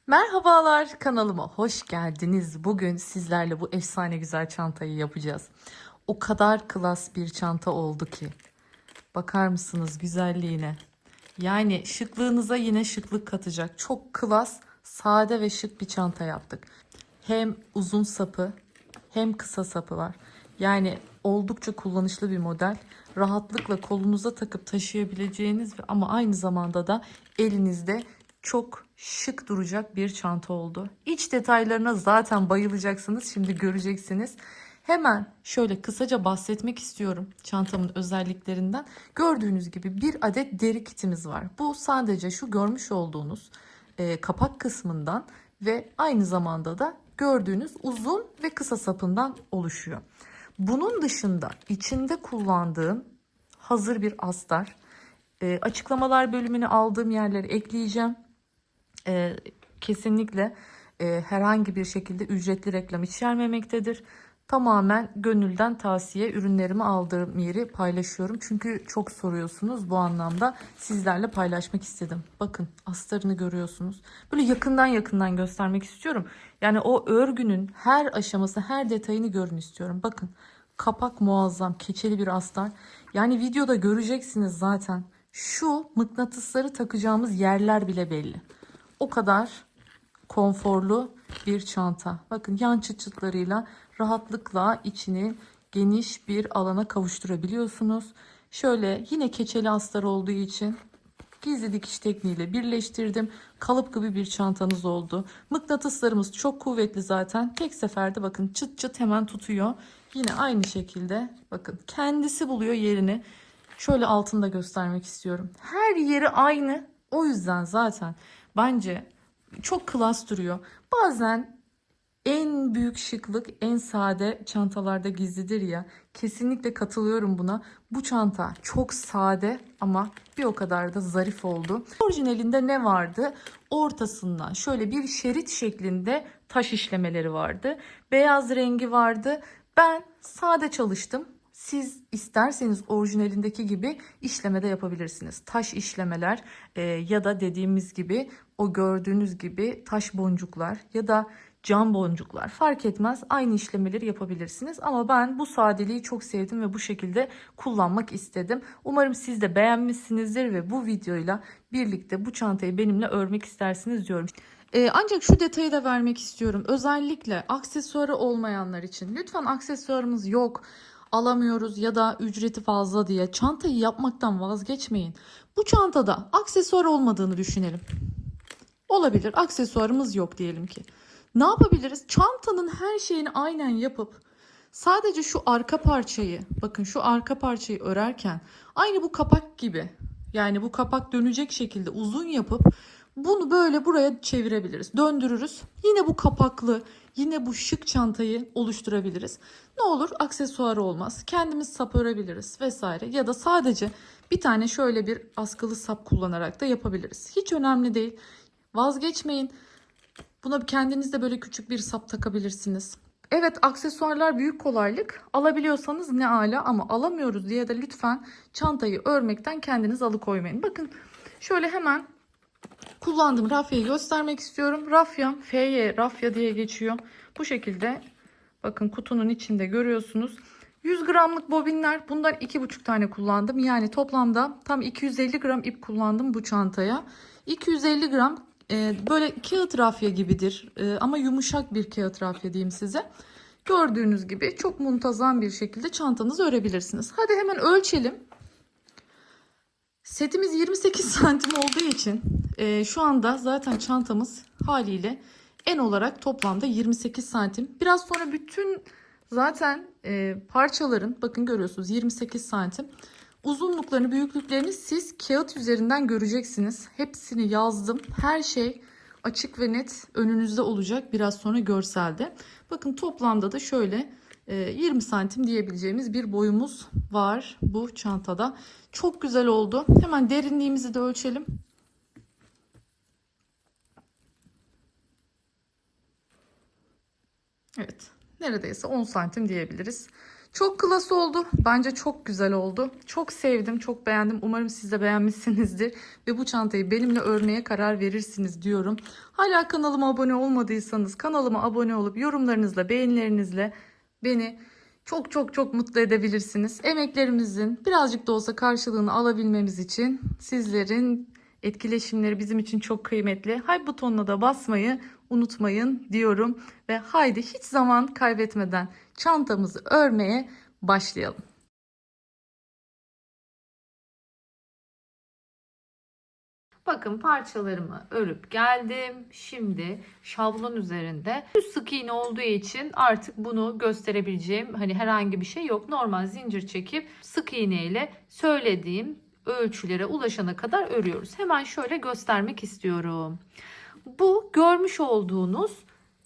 Merhabalar, kanalıma hoş geldiniz. Bugün sizlerle bu efsane güzel çantayı yapacağız. O kadar klas bir çanta oldu ki. Bakar mısınız güzelliğine? Yani şıklığınıza yine şıklık katacak. Çok klas, sade ve şık bir çanta yaptık. Hem uzun sapı hem kısa sapı var. Yani oldukça kullanışlı bir model. Rahatlıkla kolunuza takıp taşıyabileceğiniz ama aynı zamanda da elinizde çok şık duracak bir çanta oldu. İç detaylarına zaten bayılacaksınız. Şimdi göreceksiniz. Hemen şöyle kısaca bahsetmek istiyorum çantamın özelliklerinden. Gördüğünüz gibi bir adet deri kitimiz var. Bu sadece şu görmüş olduğunuz kapak kısmından ve aynı zamanda da gördüğünüz uzun ve kısa sapından oluşuyor. Bunun dışında içinde kullandığım hazır bir astar. Açıklamalar bölümüne aldığım yerleri ekleyeceğim. E, Kesinlikle herhangi bir şekilde ücretli reklam içermemektedir. Tamamen gönülden tavsiye, ürünlerimi aldığım yeri paylaşıyorum. Çünkü çok soruyorsunuz, bu anlamda sizlerle paylaşmak istedim. Bakın astarını görüyorsunuz. Böyle yakından göstermek istiyorum. Yani o örgünün her aşaması, her detayını görün istiyorum. Bakın kapak muazzam, keçeli bir astar. Yani videoda göreceksiniz zaten. Şu mıknatısları takacağımız yerler bile belli. O kadar konforlu bir çanta. Bakın yan çıt çıtlarıyla rahatlıkla içini geniş bir alana kavuşturabiliyorsunuz. Şöyle yine keçeli astar olduğu için gizli dikiş tekniğiyle birleştirdim. Kalıp gibi bir çantanız oldu. Mıknatıslarımız çok kuvvetli zaten. Tek seferde bakın çıt çıt hemen tutuyor. Yine aynı şekilde bakın kendisi buluyor yerini. Şöyle altında göstermek istiyorum. Her yeri aynı. O yüzden zaten bence çok klas duruyor. Bazen en büyük şıklık en sade çantalarda gizlidir ya. Kesinlikle katılıyorum buna. Bu çanta çok sade ama bir o kadar da zarif oldu. Orijinalinde ne vardı? Ortasından şöyle bir şerit şeklinde taş işlemeleri vardı. Beyaz rengi vardı. Ben sade çalıştım. Siz isterseniz orijinalindeki gibi işleme de yapabilirsiniz. Taş işlemeler ya da dediğimiz gibi o gördüğünüz gibi taş boncuklar ya da cam boncuklar fark etmez, aynı işlemeleri yapabilirsiniz. Ama ben bu sadeliği çok sevdim ve bu şekilde kullanmak istedim. Umarım siz de beğenmişsinizdir ve bu videoyla birlikte bu çantayı benimle örmek istersiniz diyorum. Ancak şu detayı da vermek istiyorum. Özellikle aksesuarı olmayanlar için. Lütfen aksesuarımız yok, alamıyoruz ya da ücreti fazla diye çantayı yapmaktan vazgeçmeyin. Bu çantada aksesuar olmadığını düşünelim. Olabilir, aksesuarımız yok diyelim ki. Ne yapabiliriz? Çantanın her şeyini aynen yapıp sadece şu arka parçayı, bakın şu arka parçayı örerken aynı bu kapak gibi, yani bu kapak dönecek şekilde uzun yapıp bunu böyle buraya çevirebiliriz. Döndürürüz. Yine bu kapaklı, yine bu şık çantayı oluşturabiliriz. Ne olur? Aksesuarı olmaz. Kendimiz sap örebiliriz vesaire. Ya da sadece bir tane şöyle bir askılı sap kullanarak da yapabiliriz. Hiç önemli değil. Vazgeçmeyin. Buna kendiniz de böyle küçük bir sap takabilirsiniz. Evet, aksesuarlar büyük kolaylık. Alabiliyorsanız ne ala, ama alamıyoruz diye de lütfen çantayı örmekten kendiniz alıkoymayın. Bakın şöyle hemen kullandığım rafyayı göstermek istiyorum. Rafyam FY rafya diye geçiyor. Bu şekilde bakın kutunun içinde görüyorsunuz. 100 gramlık bobinler, bundan 2,5 tane kullandım. Yani toplamda tam 250 gram ip kullandım bu çantaya. 250 gram böyle kağıt rafya gibidir ama yumuşak bir kağıt rafya diyeyim size. Gördüğünüz gibi çok muntazam bir şekilde çantanızı örebilirsiniz. Hadi hemen ölçelim. Setimiz 28 santim olduğu için şu anda zaten çantamız haliyle en olarak toplamda 28 santim. Biraz sonra bütün zaten parçaların, bakın görüyorsunuz 28 santim. Uzunluklarını, büyüklüklerini siz kağıt üzerinden göreceksiniz. Hepsini yazdım. Her şey açık ve net önünüzde olacak biraz sonra görselde. Bakın toplamda da şöyle 20 santim diyebileceğimiz bir boyumuz var bu çantada. Çok güzel oldu. Hemen derinliğimizi de ölçelim. Evet, neredeyse 10 santim diyebiliriz. Çok klas oldu. Bence çok güzel oldu. Çok sevdim, çok beğendim. Umarım siz de beğenmişsinizdir. Ve bu çantayı benimle örmeye karar verirsiniz diyorum. Hala kanalıma abone olmadıysanız kanalıma abone olup yorumlarınızla, beğenilerinizle beni çok çok çok mutlu edebilirsiniz. Emeklerimizin birazcık da olsa karşılığını alabilmemiz için sizlerin etkileşimleri bizim için çok kıymetli. Hype butonuna da basmayı unutmayın diyorum. Ve haydi hiç zaman kaybetmeden çantamızı örmeye başlayalım. Bakın parçalarımı örüp geldim. Şimdi şablon üzerinde düz sık iğne olduğu için artık bunu gösterebileceğim hani herhangi bir şey yok. Normal zincir çekip sık iğne ile söylediğim ölçülere ulaşana kadar örüyoruz. Hemen şöyle göstermek istiyorum. Bu görmüş olduğunuz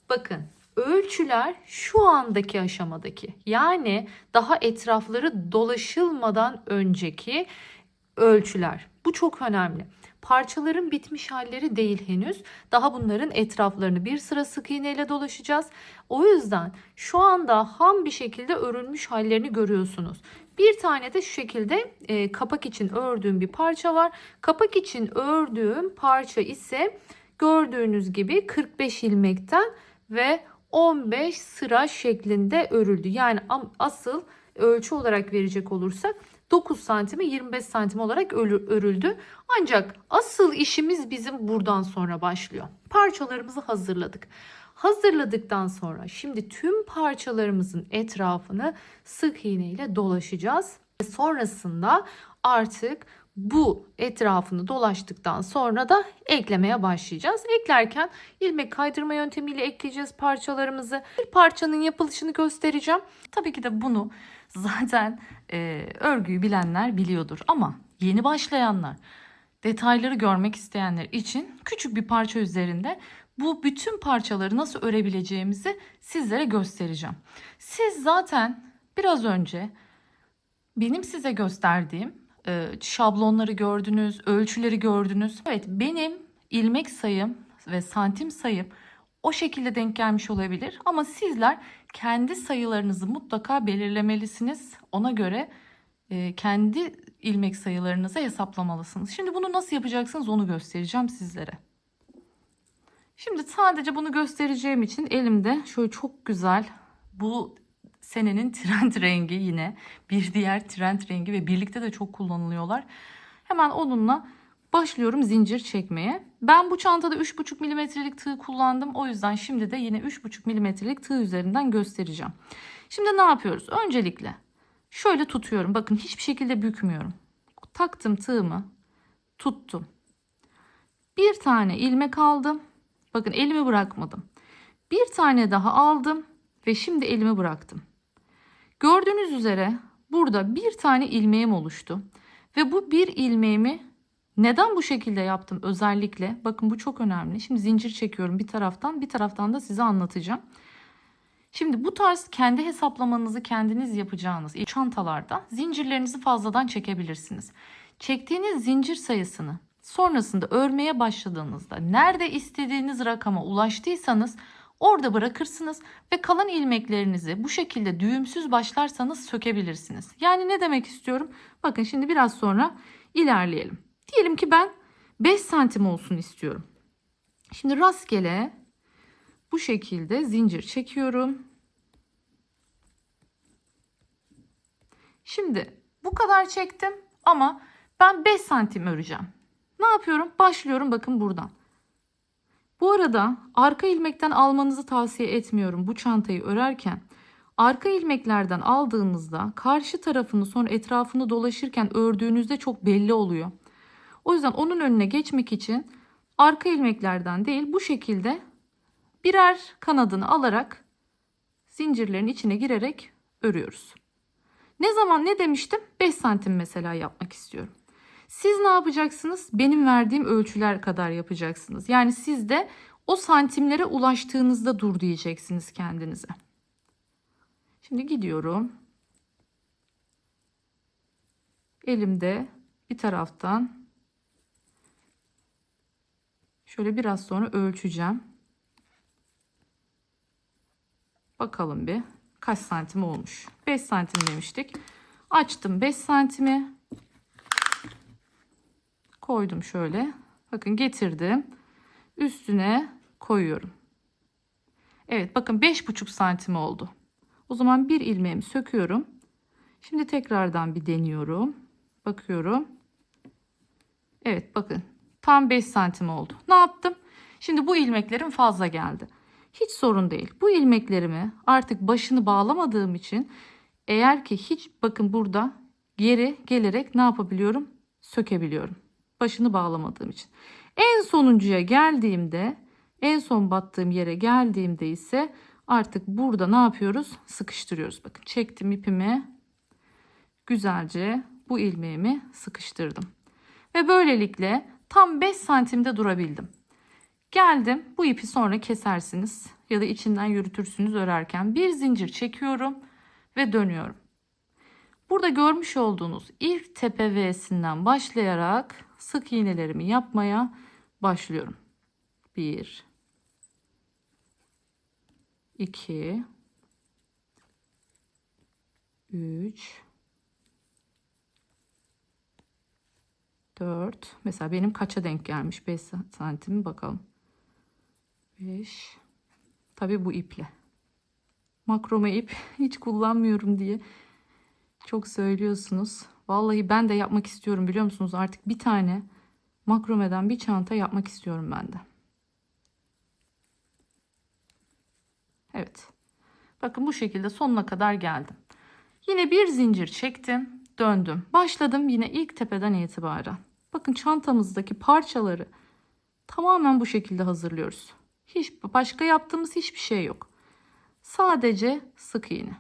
bakın ölçüler şu andaki aşamadaki, yani daha etrafları dolaşılmadan önceki ölçüler. Bu çok önemli. Parçaların bitmiş halleri değil henüz. Daha bunların etraflarını bir sıra sık iğne ile dolaşacağız. O yüzden şu anda ham bir şekilde örülmüş hallerini görüyorsunuz. Bir tane de şu şekilde kapak için ördüğüm bir parça var. Kapak için ördüğüm parça ise gördüğünüz gibi 45 ilmekten ve 15 sıra şeklinde örüldü. Yani asıl ölçü olarak verecek olursak 9 santime 25 santim olarak örüldü. Ancak asıl işimiz bizim buradan sonra başlıyor. Parçalarımızı hazırladık. Hazırladıktan sonra şimdi tüm parçalarımızın etrafını sık iğne ile dolaşacağız. Sonrasında artık bu etrafını dolaştıktan sonra da eklemeye başlayacağız. Eklerken ilmek kaydırma yöntemiyle ekleyeceğiz parçalarımızı. Bir parçanın yapılışını göstereceğim. Tabii ki de bunu zaten örgüyü bilenler biliyordur ama yeni başlayanlar, detayları görmek isteyenler için küçük bir parça üzerinde bu bütün parçaları nasıl örebileceğimizi sizlere göstereceğim. Siz zaten biraz önce benim size gösterdiğim şablonları gördünüz, ölçüleri gördünüz. Evet, benim ilmek sayım ve santim sayım o şekilde denk gelmiş olabilir ama sizler kendi sayılarınızı mutlaka belirlemelisiniz. Ona göre kendi ilmek sayılarınızı hesaplamalısınız. Şimdi bunu nasıl yapacaksınız onu göstereceğim sizlere. Şimdi sadece bunu göstereceğim için elimde şöyle çok güzel, bu senenin trend rengi, yine bir diğer trend rengi ve birlikte de çok kullanılıyorlar. Hemen onunla başlıyorum zincir çekmeye. Ben bu çantada 3,5 milimetrelik tığ kullandım. O yüzden şimdi de yine 3,5 milimetrelik tığ üzerinden göstereceğim. Şimdi ne yapıyoruz? Öncelikle şöyle tutuyorum. Bakın hiçbir şekilde bükmüyorum. Taktım tığımı, tuttum. Bir tane ilmek aldım. Bakın elimi bırakmadım. Bir tane daha aldım ve şimdi elimi bıraktım. Gördüğünüz üzere burada bir tane ilmeğim oluştu. Ve bu bir ilmeğimi neden bu şekilde yaptım özellikle? Bakın bu çok önemli. Şimdi zincir çekiyorum bir taraftan da size anlatacağım. Şimdi bu tarz kendi hesaplamanızı kendiniz yapacağınız çantalarda zincirlerinizi fazladan çekebilirsiniz. Çektiğiniz zincir sayısını sonrasında örmeye başladığınızda nerede istediğiniz rakama ulaştıysanız orada bırakırsınız ve kalan ilmeklerinizi bu şekilde düğümsüz başlarsanız sökebilirsiniz. Yani ne demek istiyorum? Bakın şimdi biraz sonra ilerleyelim. Diyelim ki ben 5 santim olsun istiyorum. Şimdi rastgele bu şekilde zincir çekiyorum. Şimdi bu kadar çektim ama ben 5 santim öreceğim. Ne yapıyorum? Başlıyorum bakın buradan. Bu arada arka ilmekten almanızı tavsiye etmiyorum bu çantayı örerken. Arka ilmeklerden aldığınızda karşı tarafını sonra etrafını dolaşırken ördüğünüzde çok belli oluyor. O yüzden onun önüne geçmek için arka ilmeklerden değil bu şekilde birer kanadını alarak zincirlerin içine girerek örüyoruz. Ne zaman ne demiştim? 5 santim mesela yapmak istiyorum. Siz ne yapacaksınız? Benim verdiğim ölçüler kadar yapacaksınız. Yani siz de o santimlere ulaştığınızda dur diyeceksiniz kendinize. Şimdi gidiyorum. Elimde bir taraftan şöyle biraz sonra ölçeceğim. Bakalım bir. kaç santim olmuş? 5 santim demiştik. Açtım 5 santimi. Koydum şöyle. Bakın getirdim. Üstüne koyuyorum. Evet bakın 5,5 santim oldu. O zaman bir ilmeğimi söküyorum. Şimdi tekrardan bir deniyorum. Bakıyorum. Evet bakın tam 5 santim oldu. Ne yaptım? Şimdi bu ilmeklerim fazla geldi. Hiç sorun değil. Bu ilmeklerimi artık başını bağlamadığım için eğer ki hiç bakın burada geri gelerek ne yapabiliyorum? Sökebiliyorum. Başını bağlamadığım için. En sonuncuya geldiğimde, en son battığım yere geldiğimde ise artık burada ne yapıyoruz? Sıkıştırıyoruz. Bakın çektim ipimi. Güzelce bu ilmeğimi sıkıştırdım. Ve böylelikle tam 5 santimde durabildim. Geldim, bu ipi sonra kesersiniz ya da içinden yürütürsünüz örerken. Bir zincir çekiyorum ve dönüyorum. Burada görmüş olduğunuz ilk tepe V'sinden başlayarak sık iğnelerimi yapmaya başlıyorum. 1 2 3 4. Mesela benim kaça denk gelmiş? 5 santim bakalım. 5. Tabii bu iple. Makrome ip hiç kullanmıyorum diye çok söylüyorsunuz. Vallahi ben de yapmak istiyorum biliyor musunuz? Artık bir tane makromeden bir çanta yapmak istiyorum ben de. Evet. Bakın bu şekilde sonuna kadar geldim. Yine bir zincir çektim. Döndüm. Başladım yine ilk tepeden itibaren. Bakın çantamızdaki parçaları tamamen bu şekilde hazırlıyoruz. Hiç başka yaptığımız hiçbir şey yok. Sadece sık iğne.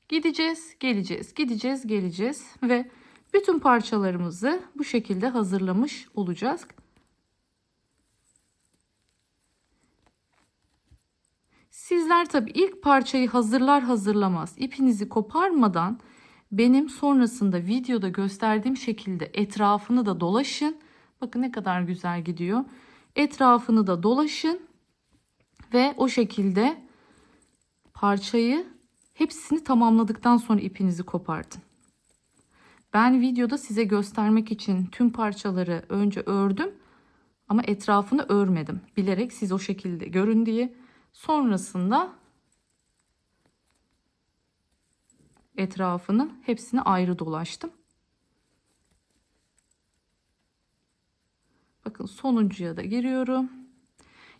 Gideceğiz, geleceğiz, gideceğiz, geleceğiz ve bütün parçalarımızı bu şekilde hazırlamış olacağız. Sizler tabii ilk parçayı hazırlar hazırlamaz ipinizi koparmadan benim sonrasında videoda gösterdiğim şekilde etrafını da dolaşın. Bakın ne kadar güzel gidiyor. Etrafını da dolaşın ve o şekilde parçayı hepsini tamamladıktan sonra ipinizi kopartın. Ben videoda size göstermek için tüm parçaları önce ördüm ama etrafını örmedim. Bilerek siz o şekilde görün diye. Sonrasında etrafını hepsini ayrı dolaştım. Bakın sonuncuya da giriyorum.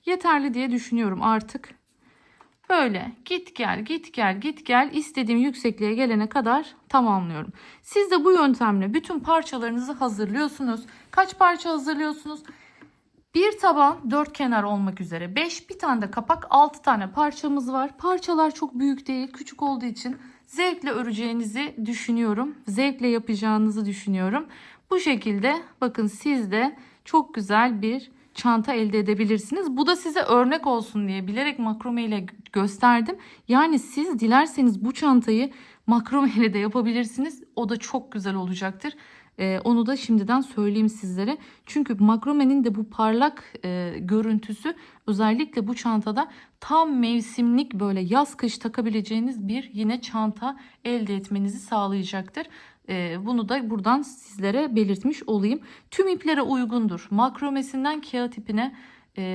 Yeterli diye düşünüyorum artık. Böyle git gel git gel git gel istediğim yüksekliğe gelene kadar tamamlıyorum. Siz de bu yöntemle bütün parçalarınızı hazırlıyorsunuz. Kaç parça hazırlıyorsunuz? Bir taban 4 kenar olmak üzere 5, bir tane de kapak, 6 tane parçamız var. Parçalar çok büyük değil, küçük olduğu için zevkle öreceğinizi düşünüyorum. Zevkle yapacağınızı düşünüyorum. Bu şekilde bakın siz de çok güzel bir çanta elde edebilirsiniz. Bu da size örnek olsun diye bilerek makrome ile gösterdim. Yani siz dilerseniz bu çantayı makrome ile de yapabilirsiniz. O da çok güzel olacaktır. Onu da şimdiden söyleyeyim sizlere. Çünkü makromenin de bu parlak görüntüsü özellikle bu çantada tam mevsimlik böyle yaz kış takabileceğiniz bir yine çanta elde etmenizi sağlayacaktır. Bunu da buradan sizlere belirtmiş olayım. Tüm iplere uygundur. Makromesinden kağıt ipine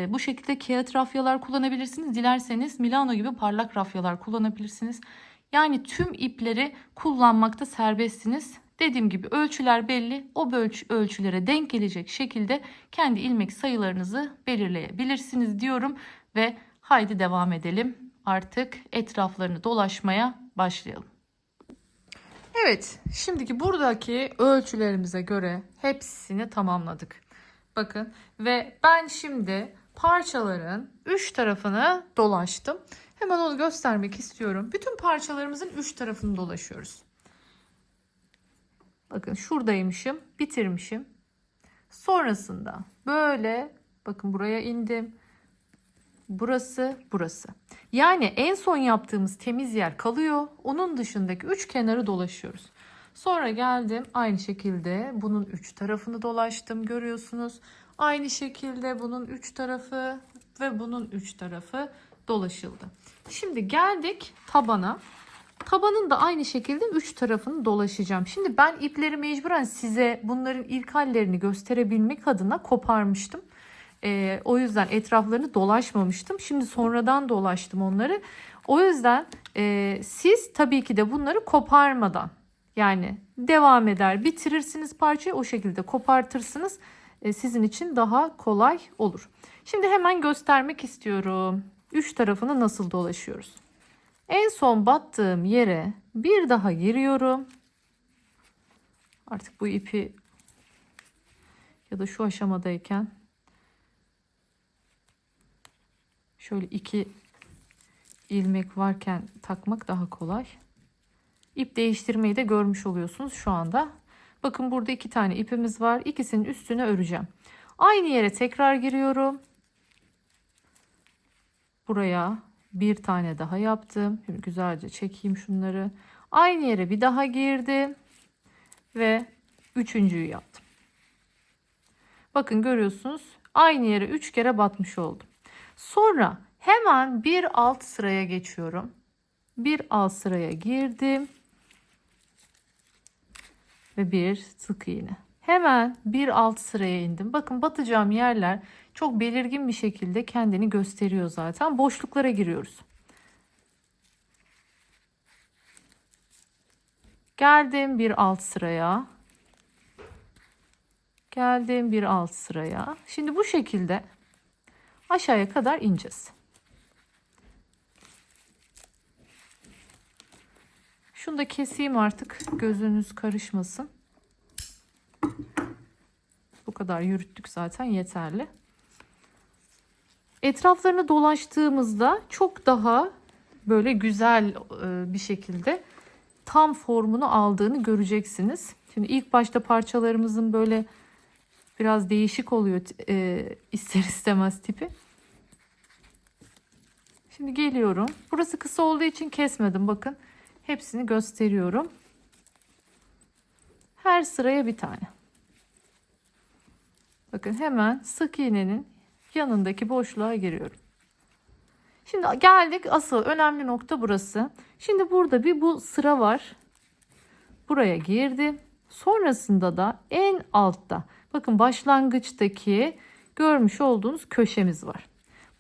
bu şekilde kağıt rafyalar kullanabilirsiniz. Dilerseniz Milano gibi parlak rafyalar kullanabilirsiniz. Yani tüm ipleri kullanmakta serbestsiniz. Dediğim gibi ölçüler belli. O ölçülere denk gelecek şekilde kendi ilmek sayılarınızı belirleyebilirsiniz diyorum. Ve haydi devam edelim. Artık etraflarını dolaşmaya başlayalım. Evet, şimdiki buradaki ölçülerimize göre hepsini tamamladık. Bakın ve ben şimdi parçaların 3 tarafını dolaştım. Hemen onu göstermek istiyorum. Bütün parçalarımızın 3 tarafını dolaşıyoruz. Bakın şuradaymışım, bitirmişim. Sonrasında böyle bakın buraya indim. Burası, burası. Yani en son yaptığımız temiz yer kalıyor. Onun dışındaki 3 kenarı dolaşıyoruz. Sonra geldim aynı şekilde bunun 3 tarafını dolaştım görüyorsunuz. Aynı şekilde bunun 3 tarafı ve bunun 3 tarafı dolaşıldı. Şimdi geldik tabana. Tabanın da aynı şekilde 3 tarafını dolaşacağım. Şimdi ben ipleri mecburen size bunların ilk hallerini gösterebilmek adına koparmıştım. O yüzden etraflarını dolaşmamıştım. Şimdi sonradan dolaştım onları. O yüzden siz tabii ki de bunları koparmadan, yani devam eder bitirirsiniz parçayı, o şekilde kopartırsınız. Sizin için daha kolay olur. Şimdi hemen göstermek istiyorum. 3 tarafını nasıl dolaşıyoruz. En son battığım yere bir daha giriyorum. Artık bu ipi ya da şu aşamadayken şöyle 2 ilmek varken takmak daha kolay. İp değiştirmeyi de görmüş oluyorsunuz şu anda. Bakın burada 2 tane ipimiz var. İkisinin üstüne öreceğim. Aynı yere tekrar giriyorum. Buraya bir tane daha yaptım. Şimdi güzelce çekeyim şunları. Aynı yere bir daha girdim. Ve üçüncüyü yaptım. Bakın görüyorsunuz. Aynı yere 3 kere batmış oldum. Sonra hemen bir alt sıraya geçiyorum. Bir alt sıraya girdim. Ve bir sık iğne. Hemen bir alt sıraya indim. Bakın batacağım yerler çok belirgin bir şekilde kendini gösteriyor zaten. Boşluklara giriyoruz. Geldim bir alt sıraya. Geldim bir alt sıraya. Şimdi bu şekilde aşağıya kadar ineceğiz. Şunu da keseyim artık, gözünüz karışmasın. Bu kadar yürüttük zaten, yeterli. Etraflarını dolaştığımızda çok daha böyle güzel bir şekilde tam formunu aldığını göreceksiniz. Şimdi ilk başta parçalarımızın böyle biraz değişik oluyor ister istemez tipi. Şimdi geliyorum. Burası kısa olduğu için kesmedim. Bakın hepsini gösteriyorum. Her sıraya bir tane. Bakın hemen sık iğnenin yanındaki boşluğa giriyorum. Şimdi geldik asıl önemli nokta burası. Şimdi burada bir bu sıra var. Buraya girdim. Sonrasında da en altta bakın başlangıçtaki görmüş olduğunuz köşemiz var.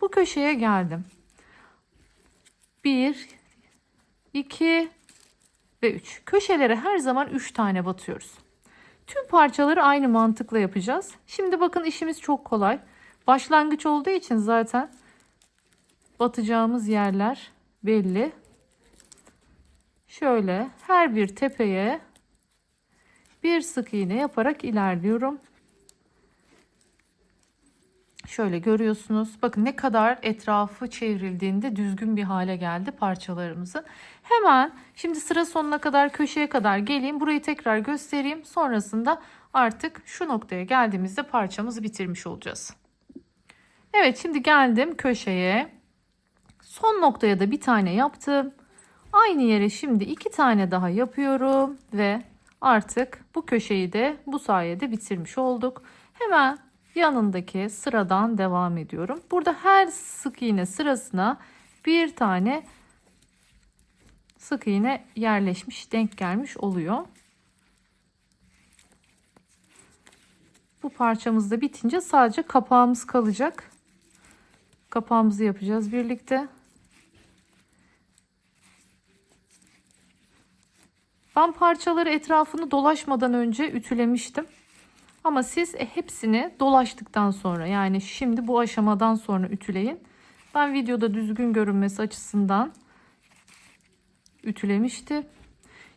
Bu köşeye geldim. 1, 2 ve 3. Köşelere her zaman 3 tane batıyoruz. Tüm parçaları aynı mantıkla yapacağız. Şimdi bakın işimiz çok kolay. Başlangıç olduğu için zaten batacağımız yerler belli. Şöyle her bir tepeye bir sık iğne yaparak ilerliyorum. Şöyle görüyorsunuz. Bakın ne kadar etrafı çevrildiğinde düzgün bir hale geldi parçalarımızın. Hemen şimdi sıra sonuna kadar, köşeye kadar geleyim. Burayı tekrar göstereyim. Sonrasında artık şu noktaya geldiğimizde parçamızı bitirmiş olacağız. Evet, şimdi geldim köşeye. Son noktaya da bir tane yaptım. Aynı yere şimdi 2 tane daha yapıyorum ve artık bu köşeyi de bu sayede bitirmiş olduk. Hemen yanındaki sıradan devam ediyorum. Burada her sık iğne sırasına bir tane sık iğne yerleşmiş, denk gelmiş oluyor. Bu parçamız da bitince sadece kapağımız kalacak. Kapağımızı yapacağız birlikte. Ben parçaları etrafını dolaşmadan önce ütülemiştim. Ama siz hepsini dolaştıktan sonra, yani şimdi bu aşamadan sonra ütüleyin. Ben videoda düzgün görünmesi açısından ütülemiştim.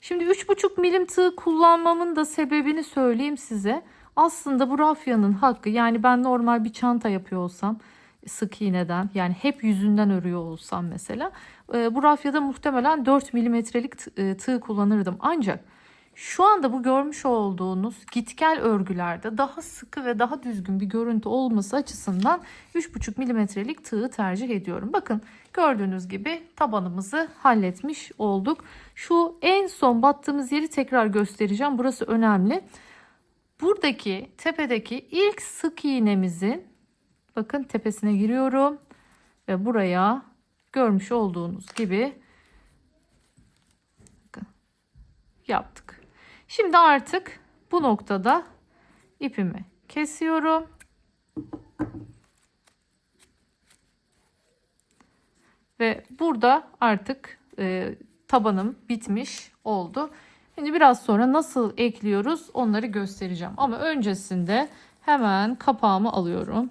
Şimdi 3,5 milim tığ kullanmamın da sebebini söyleyeyim size. Aslında bu rafyanın hakkı, yani ben normal bir çanta yapıyor olsam sık iğneden, yani hep yüzünden örüyor olsam mesela, bu rafyada muhtemelen 4 milimetrelik tığ kullanırdım. Ancak şu anda bu görmüş olduğunuz gitgel örgülerde daha sıkı ve daha düzgün bir görüntü olması açısından 3,5 milimetrelik tığı tercih ediyorum. Bakın gördüğünüz gibi tabanımızı halletmiş olduk. Şu en son battığımız yeri tekrar göstereceğim. Burası önemli. Buradaki tepedeki ilk sık iğnemizin bakın tepesine giriyorum ve buraya Görmüş olduğunuz gibi yaptık. Şimdi artık bu noktada ipimi kesiyorum. Ve burada artık tabanım bitmiş oldu. Şimdi biraz sonra nasıl ekliyoruz onları göstereceğim. Ama öncesinde hemen kapağımı alıyorum.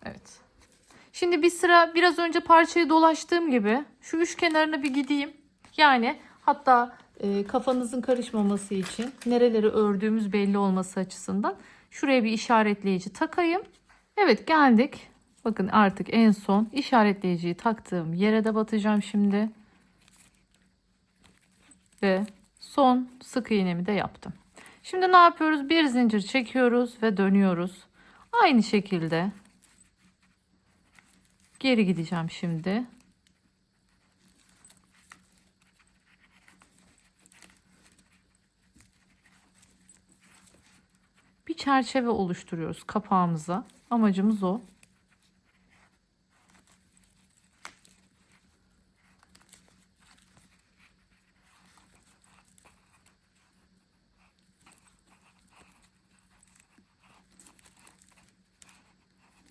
Evet. Şimdi bir sıra biraz önce parçayı dolaştığım gibi şu üç kenarına bir gideyim. Yani hatta kafanızın karışmaması için nereleri ördüğümüz belli olması açısından şuraya bir işaretleyici takayım. Evet, geldik. Bakın artık en son işaretleyiciyi taktığım yere de batacağım şimdi. Ve son sık iğnemi de yaptım. Şimdi ne yapıyoruz? Bir zincir çekiyoruz ve dönüyoruz. Aynı şekilde geri gideceğim şimdi. Bir çerçeve oluşturuyoruz kapağımıza. Amacımız o.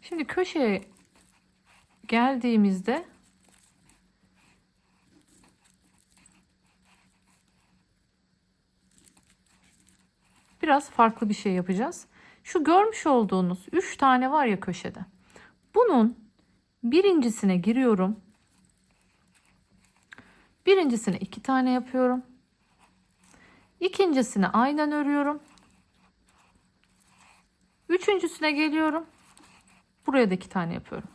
Şimdi köşeye geldiğimizde biraz farklı bir şey yapacağız. Şu görmüş olduğunuz 3 tane var ya köşede. Bunun birincisine giriyorum. Birincisine 2 tane yapıyorum. İkincisine aynen örüyorum. Üçüncüsüne geliyorum. Buraya da 2 tane yapıyorum.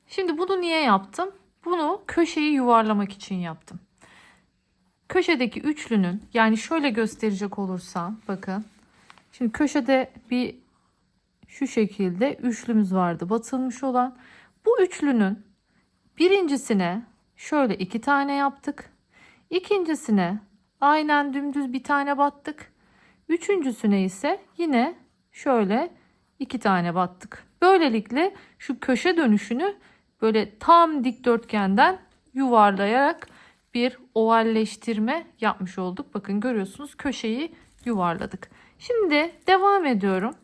Şimdi bunu niye yaptım? Bunu köşeyi yuvarlamak için yaptım. Köşedeki üçlünün, yani şöyle gösterecek olursam bakın. Şimdi köşede bir şu şekilde üçlümüz vardı batılmış olan. Bu üçlünün birincisine şöyle 2 tane yaptık. İkincisine aynen dümdüz bir tane battık. Üçüncüsüne ise yine şöyle 2 tane battık. Böylelikle şu köşe dönüşünü böyle tam dikdörtgenden yuvarlayarak bir ovalleştirme yapmış olduk. Bakın görüyorsunuz, köşeyi yuvarladık. Şimdi devam ediyorum.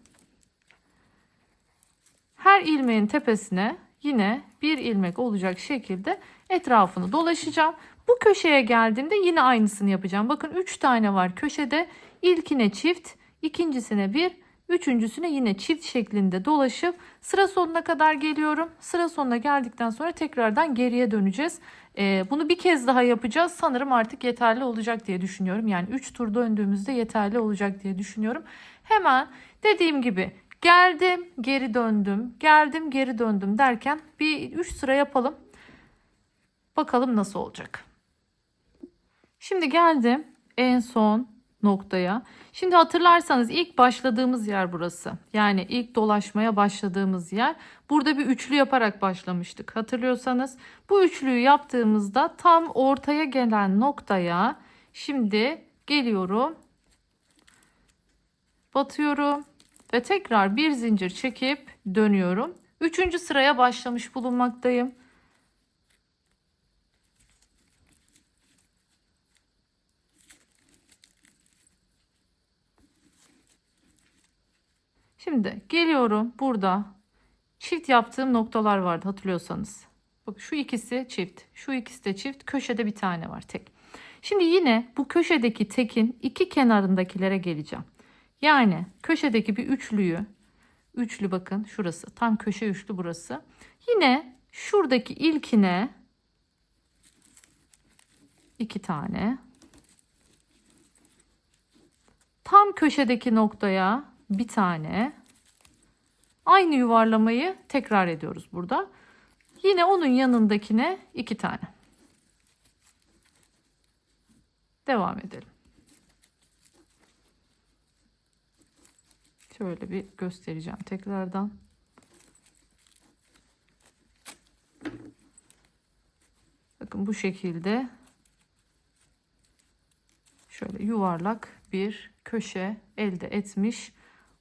Her ilmeğin tepesine yine bir ilmek olacak şekilde etrafını dolaşacağım. Bu köşeye geldiğimde yine aynısını yapacağım. Bakın 3 tane var köşede. İlkine çift, ikincisine bir, üçüncüsüne yine çift şeklinde dolaşıp sıra sonuna kadar geliyorum. Sıra sonuna geldikten sonra tekrardan geriye döneceğiz. Bunu bir kez daha yapacağız. Sanırım artık yeterli olacak diye düşünüyorum. Yani 3 tur döndüğümüzde yeterli olacak diye düşünüyorum. Hemen dediğim gibi geldim, geri döndüm, geldim, geri döndüm derken bir 3 sıra yapalım. Bakalım nasıl olacak. Şimdi geldim en son noktaya. Şimdi hatırlarsanız ilk başladığımız yer burası. Yani ilk dolaşmaya başladığımız yer. Burada bir üçlü yaparak başlamıştık. Hatırlıyorsanız bu üçlüyü yaptığımızda tam ortaya gelen noktaya şimdi geliyorum. Batıyorum ve tekrar bir zincir çekip dönüyorum. Üçüncü sıraya başlamış bulunmaktayım. Şimdi geliyorum, burada çift yaptığım noktalar vardı hatırlıyorsanız. Bak şu ikisi çift, şu ikisi de çift, köşede bir tane var tek. Şimdi yine bu köşedeki tekin iki kenarındakilere geleceğim. Yani köşedeki bir üçlü bakın şurası, tam köşe üçlü burası. Yine şuradaki ilkine 2 tane. Tam köşedeki noktaya bir tane. Aynı yuvarlamayı tekrar ediyoruz burada. Yine onun yanındakine 2 tane. Devam edelim. Şöyle bir göstereceğim tekrardan. Bakın bu şekilde şöyle yuvarlak bir köşe elde etmiş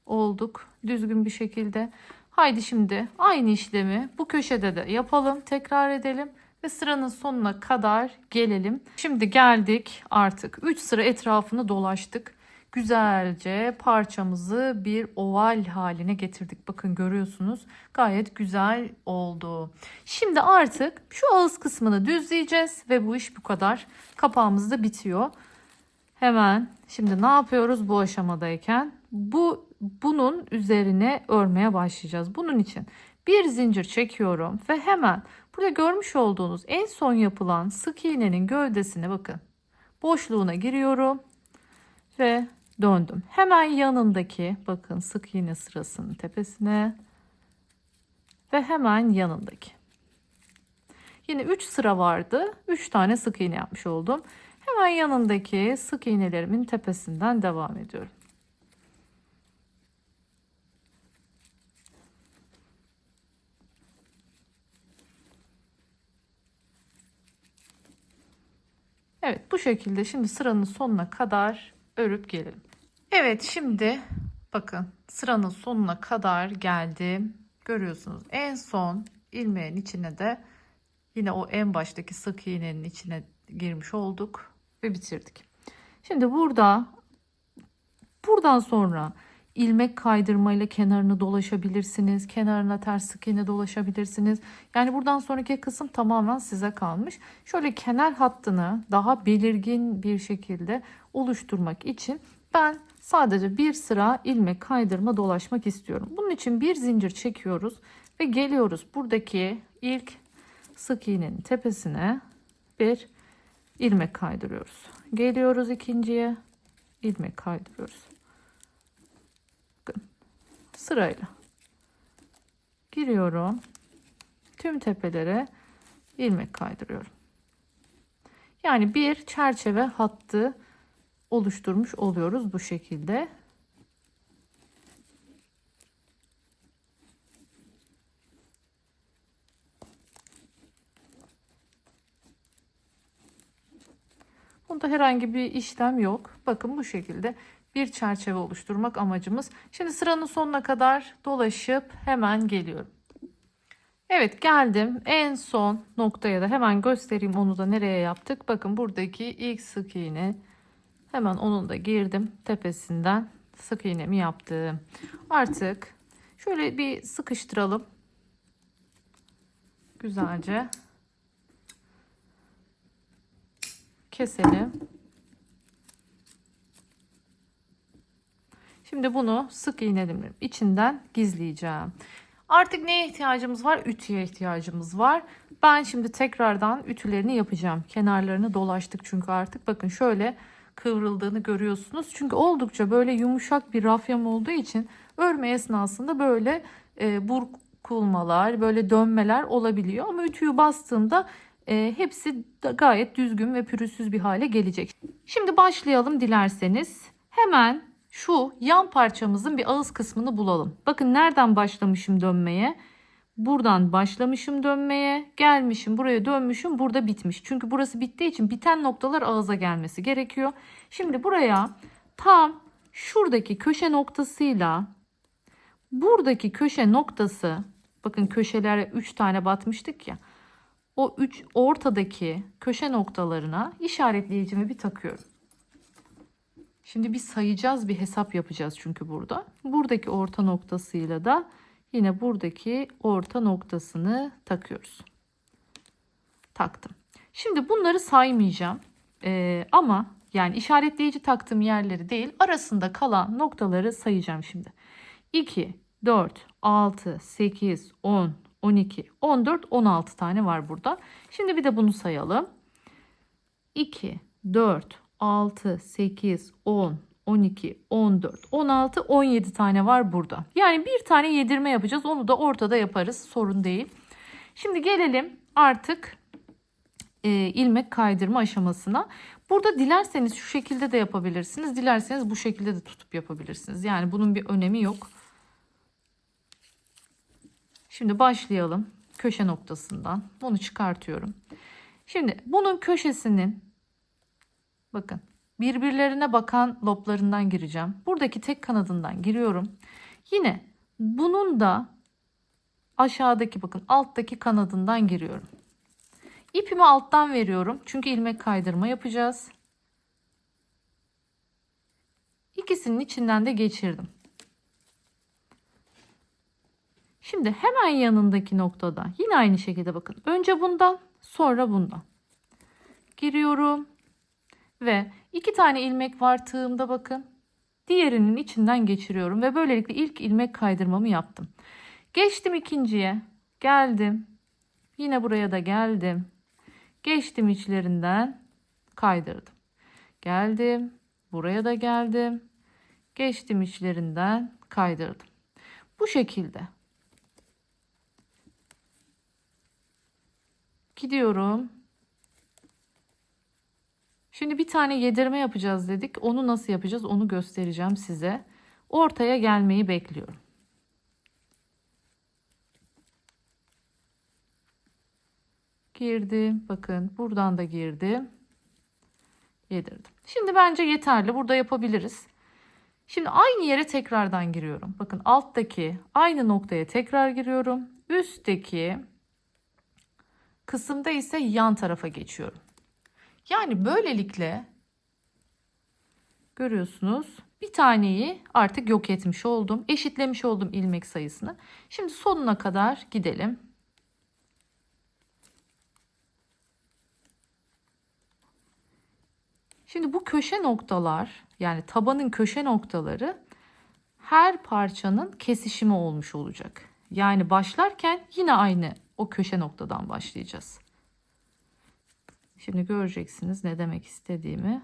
olduk düzgün bir şekilde. Haydi şimdi aynı işlemi bu köşede de yapalım. Tekrar edelim ve sıranın sonuna kadar gelelim. Şimdi geldik artık 3 sıra etrafını dolaştık. Güzelce parçamızı bir oval haline getirdik. Bakın görüyorsunuz gayet güzel oldu. Şimdi artık şu ağız kısmını düzleyeceğiz ve bu iş bu kadar. Kapağımız da bitiyor. Hemen şimdi ne yapıyoruz bu aşamadayken? Bunun üzerine örmeye başlayacağız. Bunun için bir zincir çekiyorum ve hemen burada görmüş olduğunuz en son yapılan sık iğnenin gövdesine bakın. Boşluğuna giriyorum ve döndüm. Hemen yanındaki bakın sık iğne sırasının tepesine ve hemen yanındaki. Yine 3 sıra vardı. 3 tane sık iğne yapmış oldum. Hemen yanındaki sık iğnelerimin tepesinden devam ediyorum. Evet, bu şekilde şimdi sıranın sonuna kadar örüp gelelim. Evet, şimdi bakın sıranın sonuna kadar geldim. Görüyorsunuz en son ilmeğin içine de yine o en baştaki sık iğnenin içine girmiş olduk ve bitirdik. Şimdi buradan sonra ilmek kaydırmayla kenarını dolaşabilirsiniz. Kenarına ters sık iğne dolaşabilirsiniz. Yani buradan sonraki kısım tamamen size kalmış. Şöyle kenar hattını daha belirgin bir şekilde oluşturmak için ben sadece bir sıra ilmek kaydırma dolaşmak istiyorum. Bunun için bir zincir çekiyoruz ve geliyoruz. Buradaki ilk sık iğnenin tepesine bir ilmek kaydırıyoruz. Geliyoruz ikinciye, ilmek kaydırıyoruz. Bakın sırayla giriyorum. Tüm tepelere ilmek kaydırıyorum. Yani bir çerçeve hattı oluşturmuş oluyoruz bu şekilde. Bunda herhangi bir işlem yok. Bakın bu şekilde bir çerçeve oluşturmak amacımız. Şimdi sıranın sonuna kadar dolaşıp hemen geliyorum. Evet, geldim. En son noktaya da hemen göstereyim onu da nereye yaptık. Bakın buradaki ilk sık iğne. Hemen onun da girdim. Tepesinden sık iğnemi yaptım. Artık şöyle bir sıkıştıralım. Güzelce. Keselim. Şimdi bunu sık iğnelerin içinden gizleyeceğim. Artık neye ihtiyacımız var? Ütüye ihtiyacımız var. Ben şimdi tekrardan ütülerini yapacağım. Kenarlarını dolaştık çünkü artık bakın şöyle kıvrıldığını görüyorsunuz. Çünkü oldukça böyle yumuşak bir rafyam olduğu için örme esnasında böyle burkulmalar, böyle dönmeler olabiliyor. Ama ütüyü bastığımda hepsi gayet düzgün ve pürüzsüz bir hale gelecek. Şimdi başlayalım dilerseniz. Hemen şu yan parçamızın bir ağız kısmını bulalım. Bakın nereden başlamışım dönmeye. Buradan başlamışım dönmeye. Gelmişim buraya dönmüşüm. Burada bitmiş. Çünkü burası bittiği için biten noktalar ağıza gelmesi gerekiyor. Şimdi buraya tam şuradaki köşe noktasıyla buradaki köşe noktası, bakın köşelere 3 tane batmıştık ya. O 3 ortadaki köşe noktalarına işaretleyicimi bir takıyorum. Şimdi bir sayacağız, bir hesap yapacağız çünkü burada. Buradaki orta noktasıyla da yine buradaki orta noktasını takıyoruz. Taktım. Şimdi bunları saymayacağım. Ama yani işaretleyici taktığım yerleri değil, arasında kalan noktaları sayacağım şimdi. 2, 4, 6, 8, 10, 12, 14, 16 tane var burada. Şimdi bir de bunu sayalım. 2, 4, 6, 8, 10, 12, 14, 16, 17 tane var burada. Yani bir tane yedirme yapacağız. Onu da ortada yaparız. Sorun değil. Şimdi gelelim artık ilmek kaydırma aşamasına. Burada dilerseniz şu şekilde de yapabilirsiniz. Dilerseniz bu şekilde de tutup yapabilirsiniz. Yani bunun bir önemi yok. Şimdi başlayalım. Köşe noktasından. Bunu çıkartıyorum. Şimdi bunun köşesinin bakın birbirlerine bakan loblarından gireceğim. Buradaki tek kanadından giriyorum. Yine bunun da aşağıdaki bakın alttaki kanadından giriyorum. İpimi alttan veriyorum. Çünkü ilmek kaydırma yapacağız. İkisinin içinden de geçirdim. Şimdi hemen yanındaki noktada yine aynı şekilde bakın. Önce bundan, sonra bundan. Giriyorum. Ve 2 tane ilmek var tığımda bakın. Diğerinin içinden geçiriyorum. Ve böylelikle ilk ilmek kaydırmamı yaptım. Geçtim ikinciye. Geldim. Yine buraya da geldim. Geçtim içlerinden. Kaydırdım. Geldim. Buraya da geldim. Geçtim içlerinden. Kaydırdım. Bu şekilde. Gidiyorum. Şimdi bir tane yedirme yapacağız dedik. Onu nasıl yapacağız onu göstereceğim size. Ortaya gelmeyi bekliyorum. Girdim. Bakın buradan da girdim. Yedirdim. Şimdi bence yeterli. Burada yapabiliriz. Şimdi aynı yere tekrardan giriyorum. Bakın alttaki aynı noktaya tekrar giriyorum. Üstteki kısımda ise yan tarafa geçiyorum. Yani böylelikle görüyorsunuz bir taneyi artık yok etmiş oldum. Eşitlemiş oldum ilmek sayısını. Şimdi sonuna kadar gidelim. Şimdi bu köşe noktalar yani tabanın köşe noktaları her parçanın kesişimi olmuş olacak. Yani başlarken yine aynı o köşe noktadan başlayacağız. Şimdi göreceksiniz ne demek istediğimi.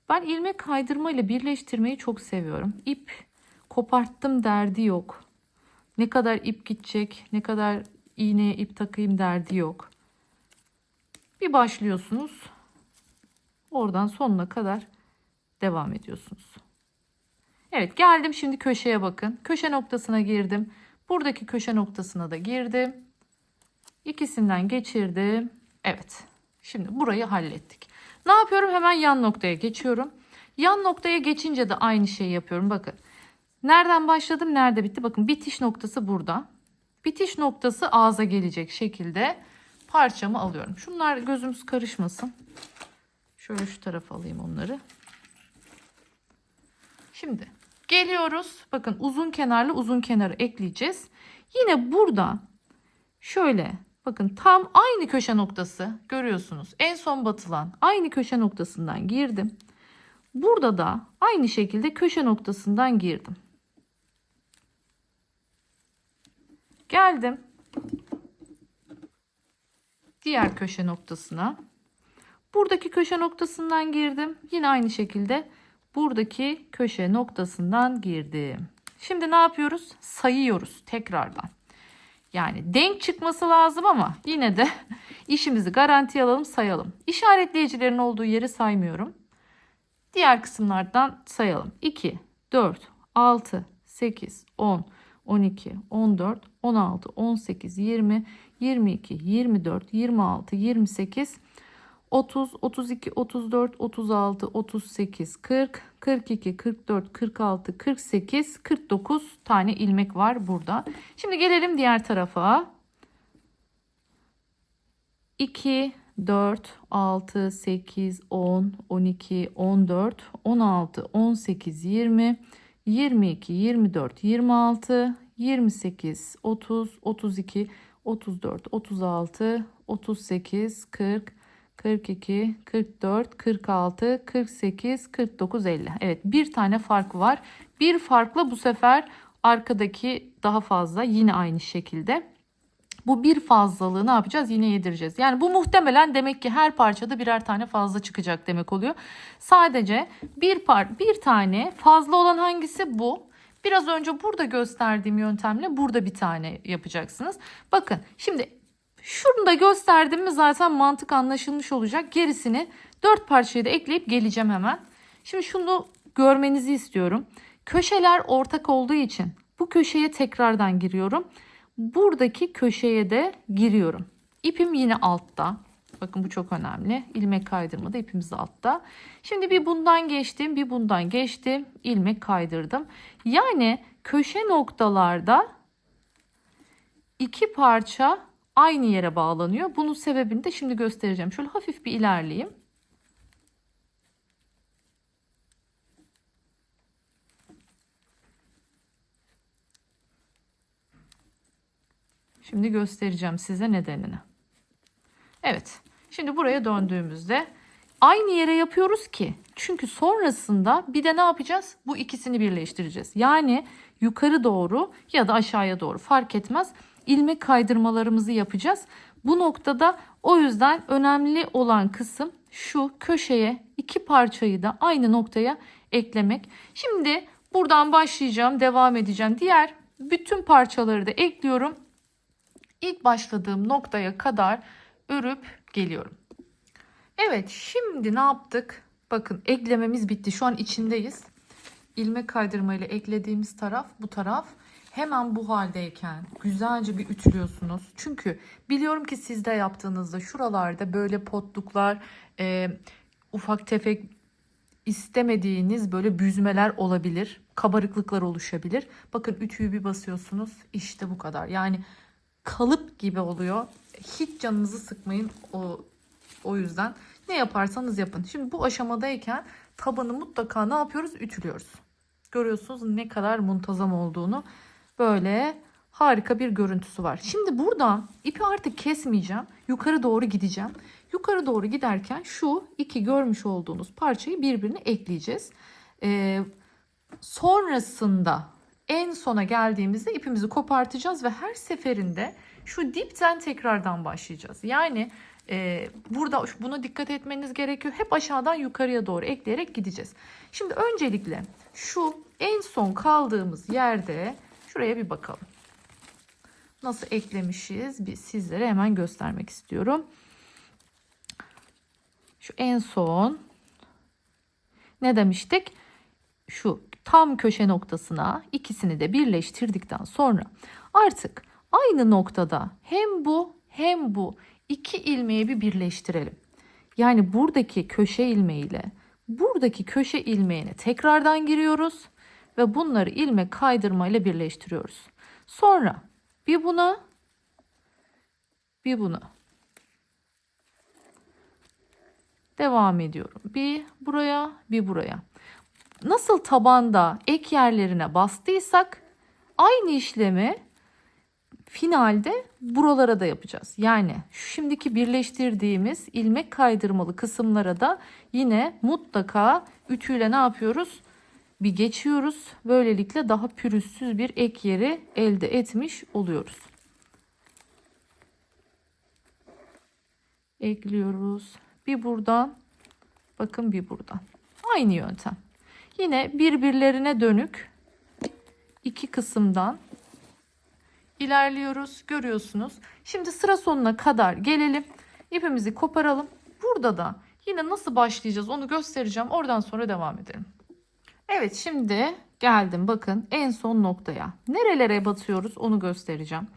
Ben ilmek kaydırma ile birleştirmeyi çok seviyorum. İp koparttım derdi yok. Ne kadar ip gidecek, ne kadar iğneye ip takayım derdi yok. Bir başlıyorsunuz. Oradan sonuna kadar devam ediyorsunuz. Evet geldim şimdi köşeye bakın. Köşe noktasına girdim. Buradaki köşe noktasına da girdim. İkisinden geçirdim. Evet. Şimdi burayı hallettik. Ne yapıyorum? Hemen yan noktaya geçiyorum. Yan noktaya geçince de aynı şeyi yapıyorum. Bakın. Nereden başladım? Nerede bitti? Bakın bitiş noktası burada. Bitiş noktası ağza gelecek şekilde parçamı alıyorum. Şunlar gözümüz karışmasın. Şöyle şu tarafa alayım onları. Şimdi geliyoruz. Bakın uzun kenarlı uzun kenarı ekleyeceğiz. Yine burada şöyle bakın tam aynı köşe noktası görüyorsunuz. En son batılan aynı köşe noktasından girdim. Burada da aynı şekilde köşe noktasından girdim. Geldim. Diğer köşe noktasına. Buradaki köşe noktasından girdim. Yine aynı şekilde buradaki köşe noktasından girdim. Şimdi ne yapıyoruz? Sayıyoruz tekrardan. Yani denk çıkması lazım ama yine de işimizi garantiye alalım, sayalım. İşaretleyicilerin olduğu yeri saymıyorum. Diğer kısımlardan sayalım. 2, 4, 6, 8, 10, 12, 14, 16, 18, 20, 22, 24, 26, 28, 30, 32, 34, 36, 38, 40, 42, 44, 46, 48, 49 tane ilmek var burada. Şimdi gelelim diğer tarafa. 2, 4, 6, 8, 10, 12, 14, 16, 18, 20, 22, 24, 26, 28, 30, 32, 34, 36, 38, 40, 42, 44, 46, 48, 49, 50. Evet bir tane fark var. Bir farkla bu sefer arkadaki daha fazla yine aynı şekilde. Bu bir fazlalığı ne yapacağız? Yine yedireceğiz. Yani bu muhtemelen demek ki her parçada birer tane fazla çıkacak demek oluyor. Sadece bir tane fazla olan hangisi bu? Biraz önce burada gösterdiğim yöntemle burada bir tane yapacaksınız. Bakın şimdi şunu da gösterdim mi zaten mantık anlaşılmış olacak. Gerisini 4 parçayı da ekleyip geleceğim hemen. Şimdi şunu görmenizi istiyorum. Köşeler ortak olduğu için bu köşeye tekrardan giriyorum. Buradaki köşeye de giriyorum. İpim yine altta. Bakın bu çok önemli. İlmek kaydırma da ipimiz altta. Şimdi bir bundan geçtim, bir bundan geçtim. İlmek kaydırdım. Yani köşe noktalarda iki parça aynı yere bağlanıyor. Bunun sebebini de şimdi göstereceğim. Şöyle hafif bir ilerleyeyim. Şimdi göstereceğim size nedenini. Evet. Şimdi buraya döndüğümüzde aynı yere yapıyoruz ki. Çünkü sonrasında bir de ne yapacağız? Bu ikisini birleştireceğiz. Yani yukarı doğru ya da aşağıya doğru fark etmez. İlmek kaydırmalarımızı yapacağız. Bu noktada o yüzden önemli olan kısım şu köşeye iki parçayı da aynı noktaya eklemek. Şimdi buradan başlayacağım, devam edeceğim. Diğer bütün parçaları da ekliyorum. İlk başladığım noktaya kadar örüp geliyorum. Evet, şimdi ne yaptık? Bakın eklememiz bitti. Şu an içindeyiz. İlmek kaydırma ile eklediğimiz taraf bu taraf. Hemen bu haldeyken güzelce bir ütülüyorsunuz. Çünkü biliyorum ki siz de yaptığınızda şuralarda böyle potluklar, ufak tefek istemediğiniz böyle büzmeler olabilir. Kabarıklıklar oluşabilir. Bakın ütüyü bir basıyorsunuz. İşte bu kadar. Yani kalıp gibi oluyor. Hiç canınızı sıkmayın o yüzden. Ne yaparsanız yapın. Şimdi bu aşamadayken tabanı mutlaka ne yapıyoruz? Ütülüyoruz. Görüyorsunuz ne kadar muntazam olduğunu. Böyle harika bir görüntüsü var. Şimdi buradan ipi artık kesmeyeceğim. Yukarı doğru gideceğim. Yukarı doğru giderken şu iki görmüş olduğunuz parçayı birbirine ekleyeceğiz. Sonrasında en sona geldiğimizde ipimizi kopartacağız ve her seferinde şu dipten tekrardan başlayacağız. Yani burada buna dikkat etmeniz gerekiyor. Hep aşağıdan yukarıya doğru ekleyerek gideceğiz. Şimdi öncelikle şu en son kaldığımız yerde şuraya bir bakalım. Nasıl eklemişiz? Bir sizlere hemen göstermek istiyorum. Şu en son ne demiştik? Şu tam köşe noktasına ikisini de birleştirdikten sonra artık aynı noktada hem bu hem bu iki ilmeği bir birleştirelim. Yani buradaki köşe ilmeğiyle buradaki köşe ilmeğine tekrardan giriyoruz ve bunları ilmek kaydırma ile birleştiriyoruz. Sonra bir buna bir buna devam ediyorum. Bir buraya bir buraya. Nasıl tabanda ek yerlerine bastıysak aynı işlemi finalde buralara da yapacağız. Yani şimdiki birleştirdiğimiz ilmek kaydırmalı kısımlara da yine mutlaka ütüyle ne yapıyoruz? Bir geçiyoruz. Böylelikle daha pürüzsüz bir ek yeri elde etmiş oluyoruz. Ekliyoruz. Bir buradan, bakın bir buradan. Aynı yöntem. Yine birbirlerine dönük iki kısımdan ilerliyoruz. Görüyorsunuz. Şimdi sıra sonuna kadar gelelim. İpimizi koparalım. Burada da yine nasıl başlayacağız onu göstereceğim. Oradan sonra devam edelim. Evet, şimdi geldim. Bakın en son noktaya. Nerelere batıyoruz onu göstereceğim.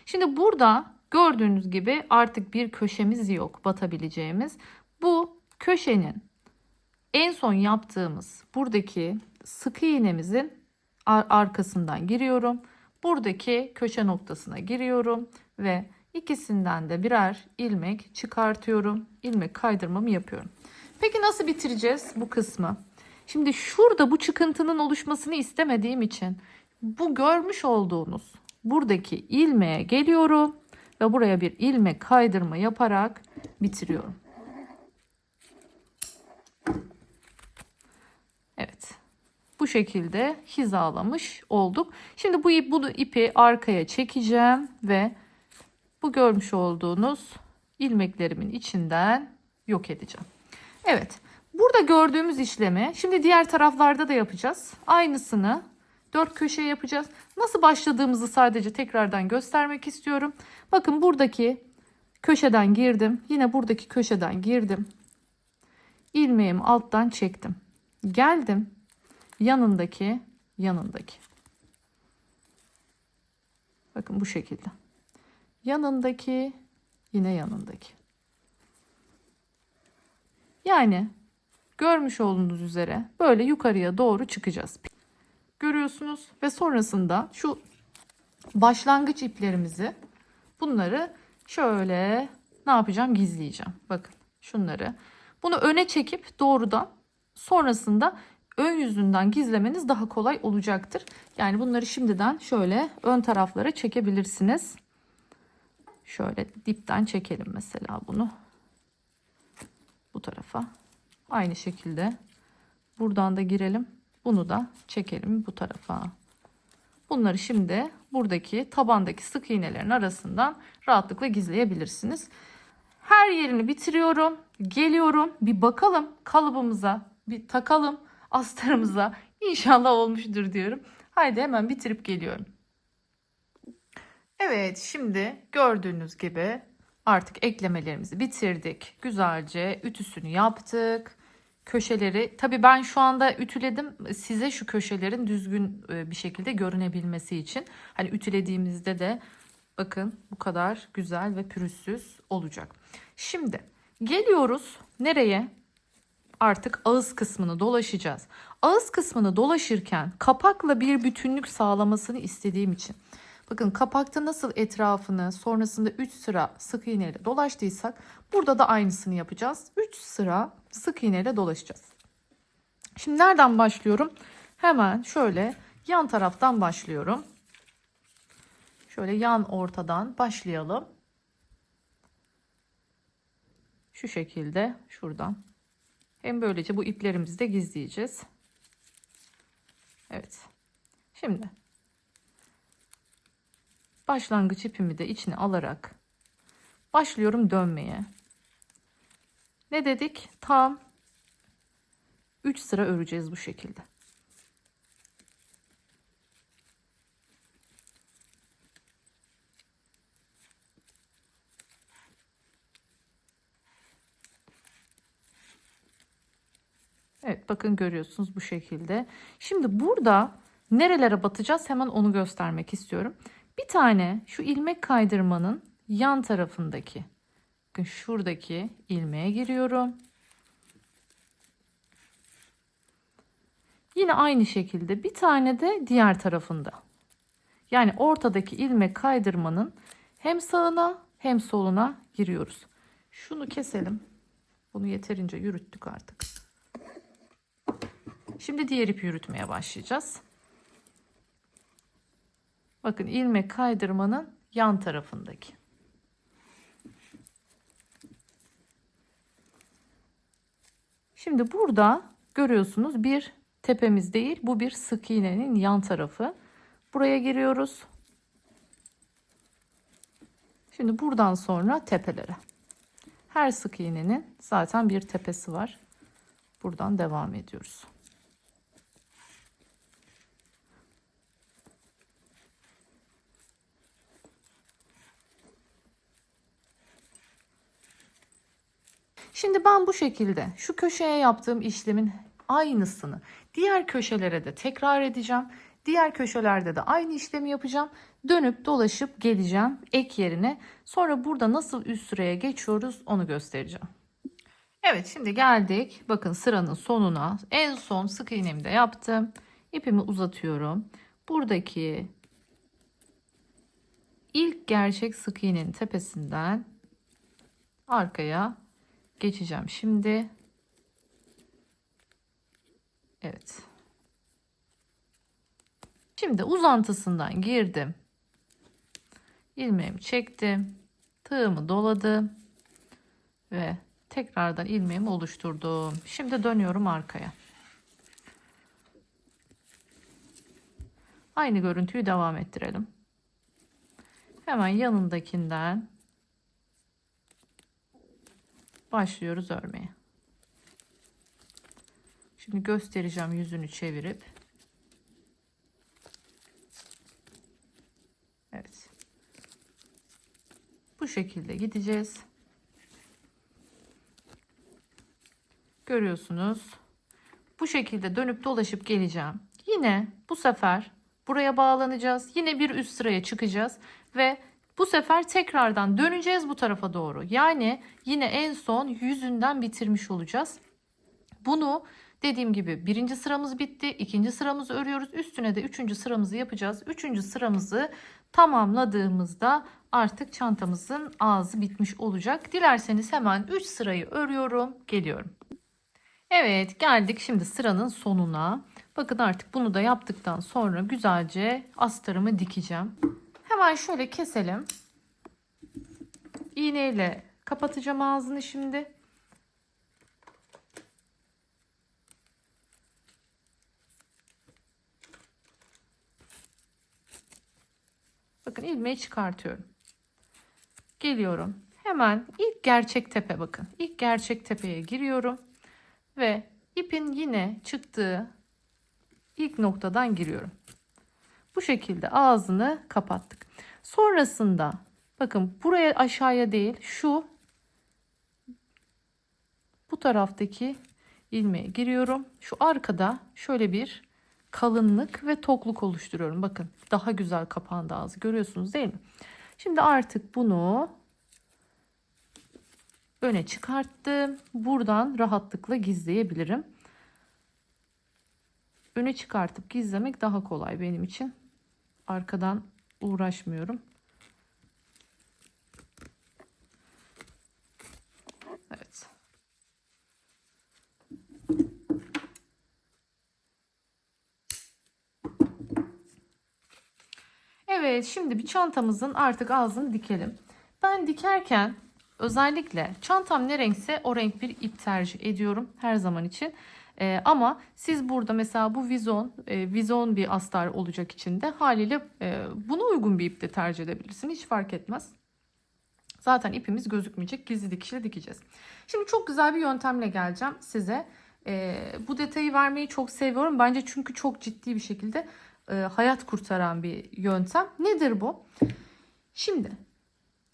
Şimdi burada gördüğünüz gibi artık bir köşemiz yok batabileceğimiz. Bu köşenin en son yaptığımız buradaki sık iğnemizin arkasından giriyorum. Buradaki köşe noktasına giriyorum ve ikisinden de birer ilmek çıkartıyorum. İlmek kaydırmamı yapıyorum. Peki nasıl bitireceğiz bu kısmı? Şimdi şurada bu çıkıntının oluşmasını istemediğim için bu görmüş olduğunuz buradaki ilmeğe geliyorum ve buraya bir ilmek kaydırma yaparak bitiriyorum. Evet. Bu şekilde hizalamış olduk. Şimdi bu ipi arkaya çekeceğim ve bu görmüş olduğunuz ilmeklerimin içinden yok edeceğim. Evet. Burada gördüğümüz işlemi şimdi diğer taraflarda da yapacağız. Aynısını 4 köşeye yapacağız. Nasıl başladığımızı sadece tekrardan göstermek istiyorum. Bakın buradaki köşeden girdim. Yine buradaki köşeden girdim. İlmeğimi alttan çektim. Geldim. Yanındaki. Bakın bu şekilde. Yanındaki, yine yanındaki. Yani görmüş olduğunuz üzere böyle yukarıya doğru çıkacağız. Görüyorsunuz ve sonrasında şu başlangıç iplerimizi, bunları şöyle ne yapacağım, gizleyeceğim. Bakın şunları. Bunu öne çekip doğrudan, sonrasında ön yüzünden gizlemeniz daha kolay olacaktır. Yani bunları şimdiden şöyle ön taraflara çekebilirsiniz. Şöyle dipten çekelim mesela bunu. Bu tarafa. Aynı şekilde buradan da girelim. Bunu da çekelim bu tarafa. Bunları şimdi buradaki tabandaki sık iğnelerin arasından rahatlıkla gizleyebilirsiniz. Her yerini bitiriyorum. Geliyorum. Bir bakalım kalıbımıza. Bir takalım astarımıza. İnşallah olmuştur diyorum. Haydi hemen bitirip geliyorum. Evet, şimdi gördüğünüz gibi artık eklemelerimizi bitirdik. Güzelce ütüsünü yaptık. Köşeleri, tabii ben şu anda ütüledim size şu köşelerin düzgün bir şekilde görünebilmesi için. Hani ütülediğimizde de bakın bu kadar güzel ve pürüzsüz olacak. Şimdi geliyoruz nereye? Artık ağız kısmını dolaşacağız. Ağız kısmını dolaşırken kapakla bir bütünlük sağlamasını istediğim için. Bakın kapakta nasıl etrafını sonrasında 3 sıra sık iğneyle dolaştıysak burada da aynısını yapacağız. 3 sıra sık iğneyle dolaşacağız. Şimdi nereden başlıyorum? Hemen şöyle yan taraftan başlıyorum. Şöyle yan ortadan başlayalım. Şu şekilde şuradan. Hem böylece bu iplerimizi de gizleyeceğiz. Evet. Şimdi başlangıç ipimi de içine alarak başlıyorum dönmeye. Ne dedik? Tam 3 sıra öreceğiz bu şekilde. Evet, bakın görüyorsunuz bu şekilde. Şimdi burada nerelere batacağız hemen onu göstermek istiyorum. Bir tane şu ilmek kaydırmanın yan tarafındaki, bakın şuradaki ilmeğe giriyorum. Yine aynı şekilde bir tane de diğer tarafında. Yani ortadaki ilmek kaydırmanın hem sağına hem soluna giriyoruz. Şunu keselim. Bunu yeterince yürüttük artık. Şimdi diğer ipi yürütmeye başlayacağız. Bakın ilmek kaydırmanın yan tarafındaki. Şimdi burada görüyorsunuz bir tepemiz değil, bu bir sık iğnenin yan tarafı. Buraya giriyoruz. Şimdi buradan sonra tepelere. Her sık iğnenin zaten bir tepesi var. Buradan devam ediyoruz. Şimdi ben bu şekilde şu köşeye yaptığım işlemin aynısını diğer köşelere de tekrar edeceğim. Diğer köşelerde de aynı işlemi yapacağım. Dönüp dolaşıp geleceğim ek yerine. Sonra burada nasıl üst sıraya geçiyoruz onu göstereceğim. Evet, şimdi geldik. Bakın sıranın sonuna. En son sık iğnemi de yaptım. İpimi uzatıyorum. Buradaki ilk gerçek sık iğnenin tepesinden arkaya geçeceğim şimdi. Evet. Şimdi uzantısından girdim. İlmeğimi çektim. Tığımı doladım. Ve tekrardan ilmeğimi oluşturdum. Şimdi dönüyorum arkaya. Aynı görüntüyü devam ettirelim. Hemen yanındakinden başlıyoruz örmeye. Şimdi göstereceğim yüzünü çevirip. Evet. Bu şekilde gideceğiz. Görüyorsunuz. Bu şekilde dönüp dolaşıp geleceğim. Yine bu sefer buraya bağlanacağız. Yine bir üst sıraya çıkacağız ve Bu sefer tekrardan döneceğiz bu tarafa doğru. Yani yine en son yüzünden bitirmiş olacağız. Bunu dediğim gibi birinci sıramız bitti. İkinci sıramızı örüyoruz. Üstüne de üçüncü sıramızı yapacağız. Üçüncü sıramızı tamamladığımızda artık çantamızın ağzı bitmiş olacak. Dilerseniz hemen 3 sırayı örüyorum. Geliyorum. Evet, geldik şimdi sıranın sonuna. Bakın artık bunu da yaptıktan sonra güzelce astarımı dikeceğim. Hemen şöyle keselim. İğneyle kapatacağım ağzını şimdi. Bakın ilmeği çıkartıyorum. Geliyorum. Hemen ilk gerçek tepe bakın. İlk gerçek tepeye giriyorum. Ve ipin yine çıktığı ilk noktadan giriyorum. Bu şekilde ağzını kapattık. Sonrasında bakın buraya aşağıya değil bu taraftaki ilmeğe giriyorum. Şu arkada şöyle bir kalınlık ve tokluk oluşturuyorum. Bakın daha güzel kapandı ağzı, görüyorsunuz değil mi? Şimdi artık bunu öne çıkarttım. Buradan rahatlıkla gizleyebilirim. Öne çıkartıp gizlemek daha kolay benim için. Arkadan uğraşmıyorum. Evet. Evet, şimdi bir çantamızın artık ağzını dikelim. Ben dikerken özellikle çantam ne renkse o renk bir ip tercih ediyorum her zaman için. Ama siz burada mesela bu vizon bir astar olacak içinde, haliyle buna uygun bir ip de tercih edebilirsiniz. Hiç fark etmez. Zaten ipimiz gözükmeyecek. Gizli dikişle dikeceğiz. Şimdi çok güzel bir yöntemle geleceğim size. Bu detayı vermeyi çok seviyorum. Bence çünkü çok ciddi bir şekilde hayat kurtaran bir yöntem. Nedir bu? Şimdi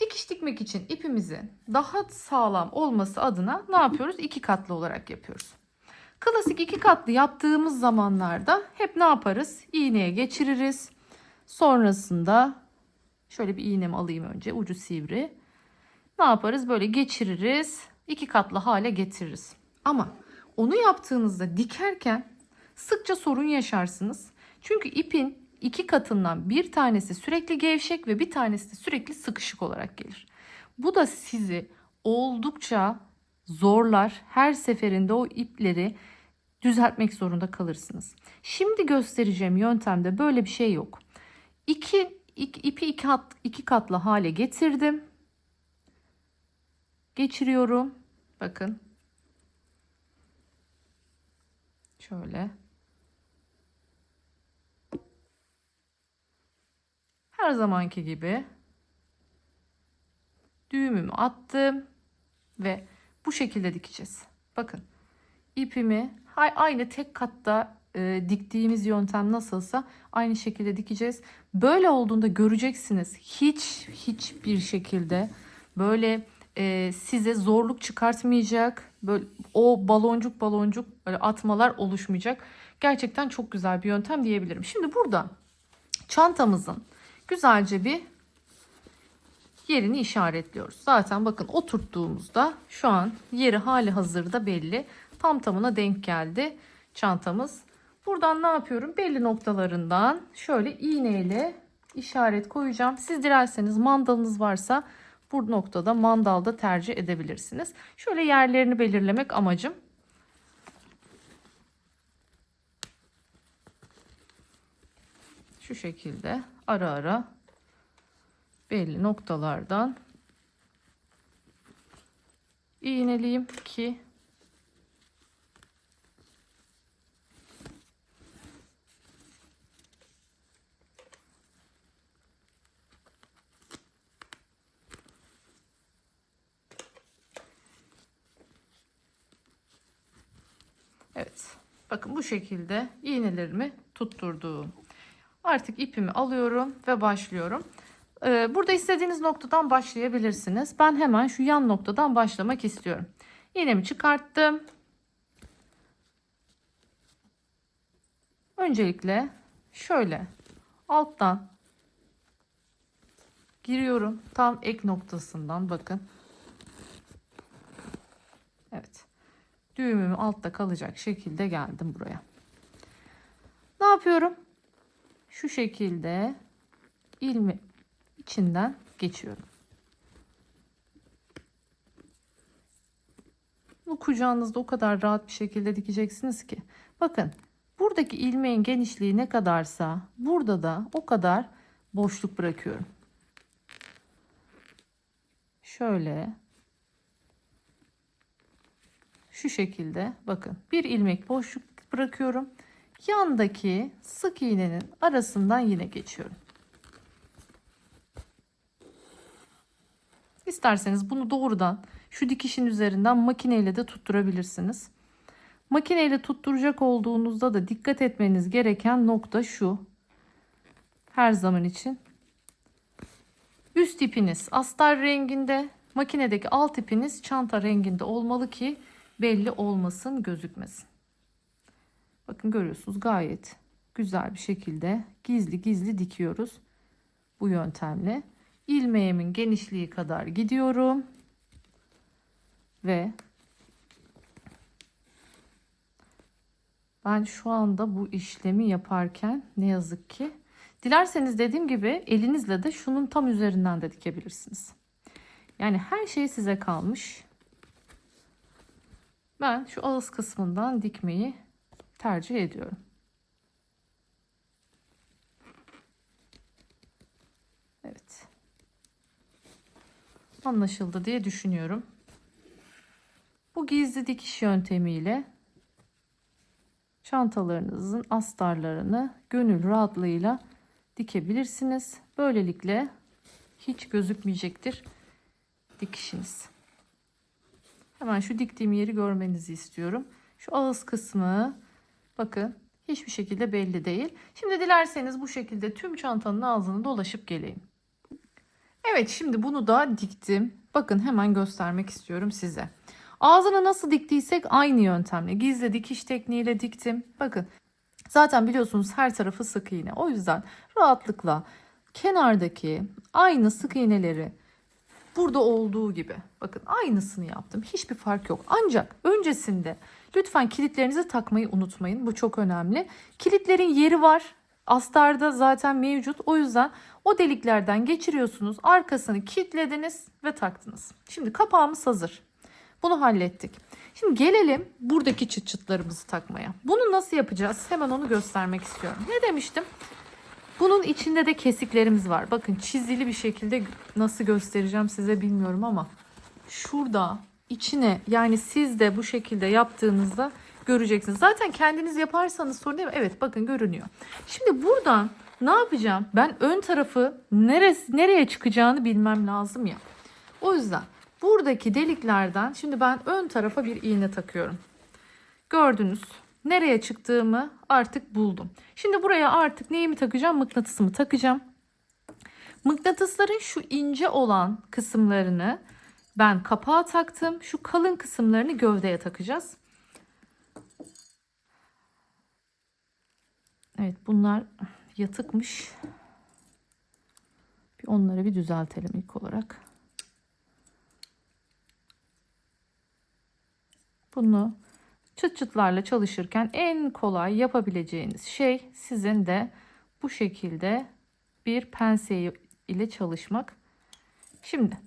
dikiş dikmek için ipimizin daha sağlam olması adına ne yapıyoruz? 2 katlı olarak yapıyoruz. Klasik 2 katlı yaptığımız zamanlarda hep ne yaparız? İğneye geçiririz. Sonrasında şöyle bir iğnemi alayım önce, ucu sivri. Ne yaparız? Böyle geçiririz. 2 katlı hale getiririz. Ama onu yaptığınızda dikerken sıkça sorun yaşarsınız. Çünkü ipin 2 katından bir tanesi sürekli gevşek ve bir tanesi de sürekli sıkışık olarak gelir. Bu da sizi oldukça zorlar. Her seferinde o ipleri düzeltmek zorunda kalırsınız. Şimdi göstereceğim yöntemde böyle bir şey yok. İpi 2 katlı hale getirdim. Geçiriyorum. Bakın. Şöyle. Her zamanki gibi düğümümü attım ve bu şekilde dikeceğiz. Bakın. İpimi aynı tek katta diktiğimiz yöntem nasılsa aynı şekilde dikeceğiz. Böyle olduğunda göreceksiniz. Hiçbir şekilde böyle size zorluk çıkartmayacak. Böyle o baloncuk böyle atmalar oluşmayacak. Gerçekten çok güzel bir yöntem diyebilirim. Şimdi burada çantamızın güzelce bir yerini işaretliyoruz. Zaten bakın oturttuğumuzda şu an yeri hali hazırda belli. Tam tamına denk geldi çantamız. Buradan ne yapıyorum? Belli noktalarından şöyle iğneyle işaret koyacağım. Siz dilerseniz mandalınız varsa bu noktada mandalda tercih edebilirsiniz. Şöyle yerlerini belirlemek amacım. Şu şekilde ara ara belli noktalardan iğneleyeyim ki evet, bakın bu şekilde iğnelerimi tutturdum. Artık ipimi alıyorum ve başlıyorum. Burada istediğiniz noktadan başlayabilirsiniz. Ben hemen şu yan noktadan başlamak istiyorum. İğnemi çıkarttım. Öncelikle şöyle alttan Giriyorum tam ek noktasından, bakın. Evet. Düğümümü altta kalacak şekilde geldim buraya. Ne yapıyorum? Şu şekilde ilmi içinden geçiyorum. Bu kucağınızda o kadar rahat bir şekilde dikeceksiniz ki. Bakın, buradaki ilmeğin genişliği ne kadarsa burada da o kadar boşluk bırakıyorum. Şöyle. Şu şekilde bakın, bir ilmek boşluk bırakıyorum. Yandaki sık iğnenin arasından yine geçiyorum. İsterseniz bunu doğrudan şu dikişin üzerinden makineyle de tutturabilirsiniz. Makineyle tutturacak olduğunuzda da dikkat etmeniz gereken nokta şu. Her zaman için üst ipiniz astar renginde, makinedeki alt ipiniz çanta renginde olmalı ki belli olmasın, gözükmesin. Bakın, görüyorsunuz, gayet güzel bir şekilde gizli gizli dikiyoruz bu yöntemle. İlmeğimin genişliği kadar gidiyorum ve ben şu anda bu işlemi yaparken ne yazık ki, dilerseniz dediğim gibi elinizle de şunun tam üzerinden de dikebilirsiniz. Yani her şey size kalmış. Ben şu ağız kısmından dikmeyi tercih ediyorum. Evet. Anlaşıldı diye düşünüyorum. Bu gizli dikiş yöntemiyle çantalarınızın astarlarını gönül rahatlığıyla dikebilirsiniz. Böylelikle hiç gözükmeyecektir dikişiniz. Hemen şu diktiğim yeri görmenizi istiyorum. Şu ağız kısmı bakın hiçbir şekilde belli değil. Şimdi dilerseniz bu şekilde tüm çantanın ağzını dolaşıp geleyim. Evet, şimdi bunu da diktim. Bakın, hemen göstermek istiyorum size. Ağzını nasıl diktiysek aynı yöntemle, gizli dikiş tekniğiyle diktim. Bakın, zaten biliyorsunuz her tarafı sık iğne. O yüzden rahatlıkla kenardaki aynı sık iğneleri burada olduğu gibi, bakın, aynısını yaptım. Hiçbir fark yok. Ancak öncesinde lütfen kilitlerinizi takmayı unutmayın. Bu çok önemli. Kilitlerin yeri var. Astarda zaten mevcut. O yüzden o deliklerden geçiriyorsunuz. Arkasını kilitlediniz ve taktınız. Şimdi kapağımız hazır. Bunu hallettik. Şimdi gelelim buradaki çıt çıtlarımızı takmaya. Bunu nasıl yapacağız? Hemen onu göstermek istiyorum. Ne demiştim? Bunun içinde de kesiklerimiz var. Bakın, çizili bir şekilde nasıl göstereceğim size bilmiyorum ama şurada içine, yani siz de bu şekilde yaptığınızda göreceksiniz. Zaten kendiniz yaparsanız sorun değil mi? Evet, bakın, görünüyor. Şimdi buradan ne yapacağım? Ben ön tarafı nereye çıkacağını bilmem lazım ya. O yüzden buradaki deliklerden şimdi ben ön tarafa bir iğne takıyorum. Gördünüz. Nereye çıktığımı artık buldum. Şimdi buraya artık neyimi takacağım? Mıknatısımı takacağım. Mıknatısların şu ince olan kısımlarını ben kapağa taktım. Şu kalın kısımlarını gövdeye takacağız. Evet, bunlar yatıkmış. Onları bir düzeltelim ilk olarak. Bunu çıt çıtlarla çalışırken en kolay yapabileceğiniz şey sizin de bu şekilde bir pense ile çalışmak. Şimdi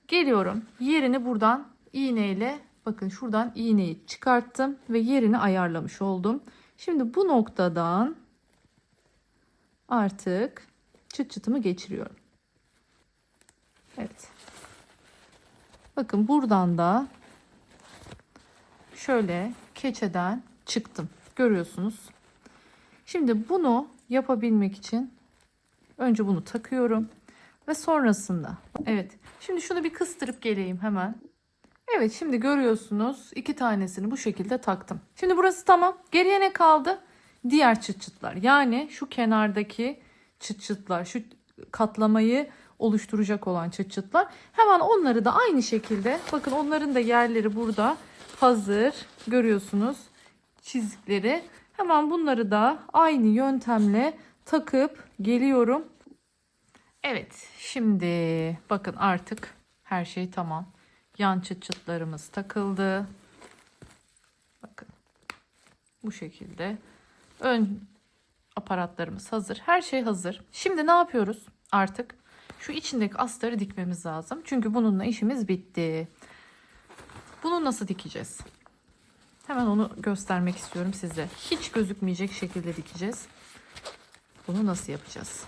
geliyorum, yerini buradan iğneyle, bakın şuradan iğneyi çıkarttım ve yerini ayarlamış oldum. Şimdi bu noktadan artık çıt çıtımı geçiriyorum. Evet. Bakın, buradan da şöyle keçeden çıktım. Görüyorsunuz. Şimdi bunu yapabilmek için önce bunu takıyorum ve sonrasında, evet, şimdi şunu bir kıstırıp geleyim hemen. Evet, şimdi görüyorsunuz, iki tanesini bu şekilde taktım. Şimdi burası tamam. Geriye ne kaldı? Diğer çıt çıtlar. Yani şu kenardaki çıt çıtlar, şu katlamayı oluşturacak olan çıt çıtlar. Hemen onları da aynı şekilde, bakın, onların da yerleri burada hazır. Görüyorsunuz çizikleri. Hemen bunları da aynı yöntemle takıp geliyorum. Evet, şimdi bakın artık her şey tamam. Yan çıt çıtlarımız takıldı. Bakın bu şekilde. Ön aparatlarımız hazır. Her şey hazır. Şimdi ne yapıyoruz? Artık şu içindeki astarı dikmemiz lazım. Çünkü bununla işimiz bitti. Bunu nasıl dikeceğiz? Hemen onu göstermek istiyorum size. Hiç gözükmeyecek şekilde dikeceğiz. Bunu nasıl yapacağız?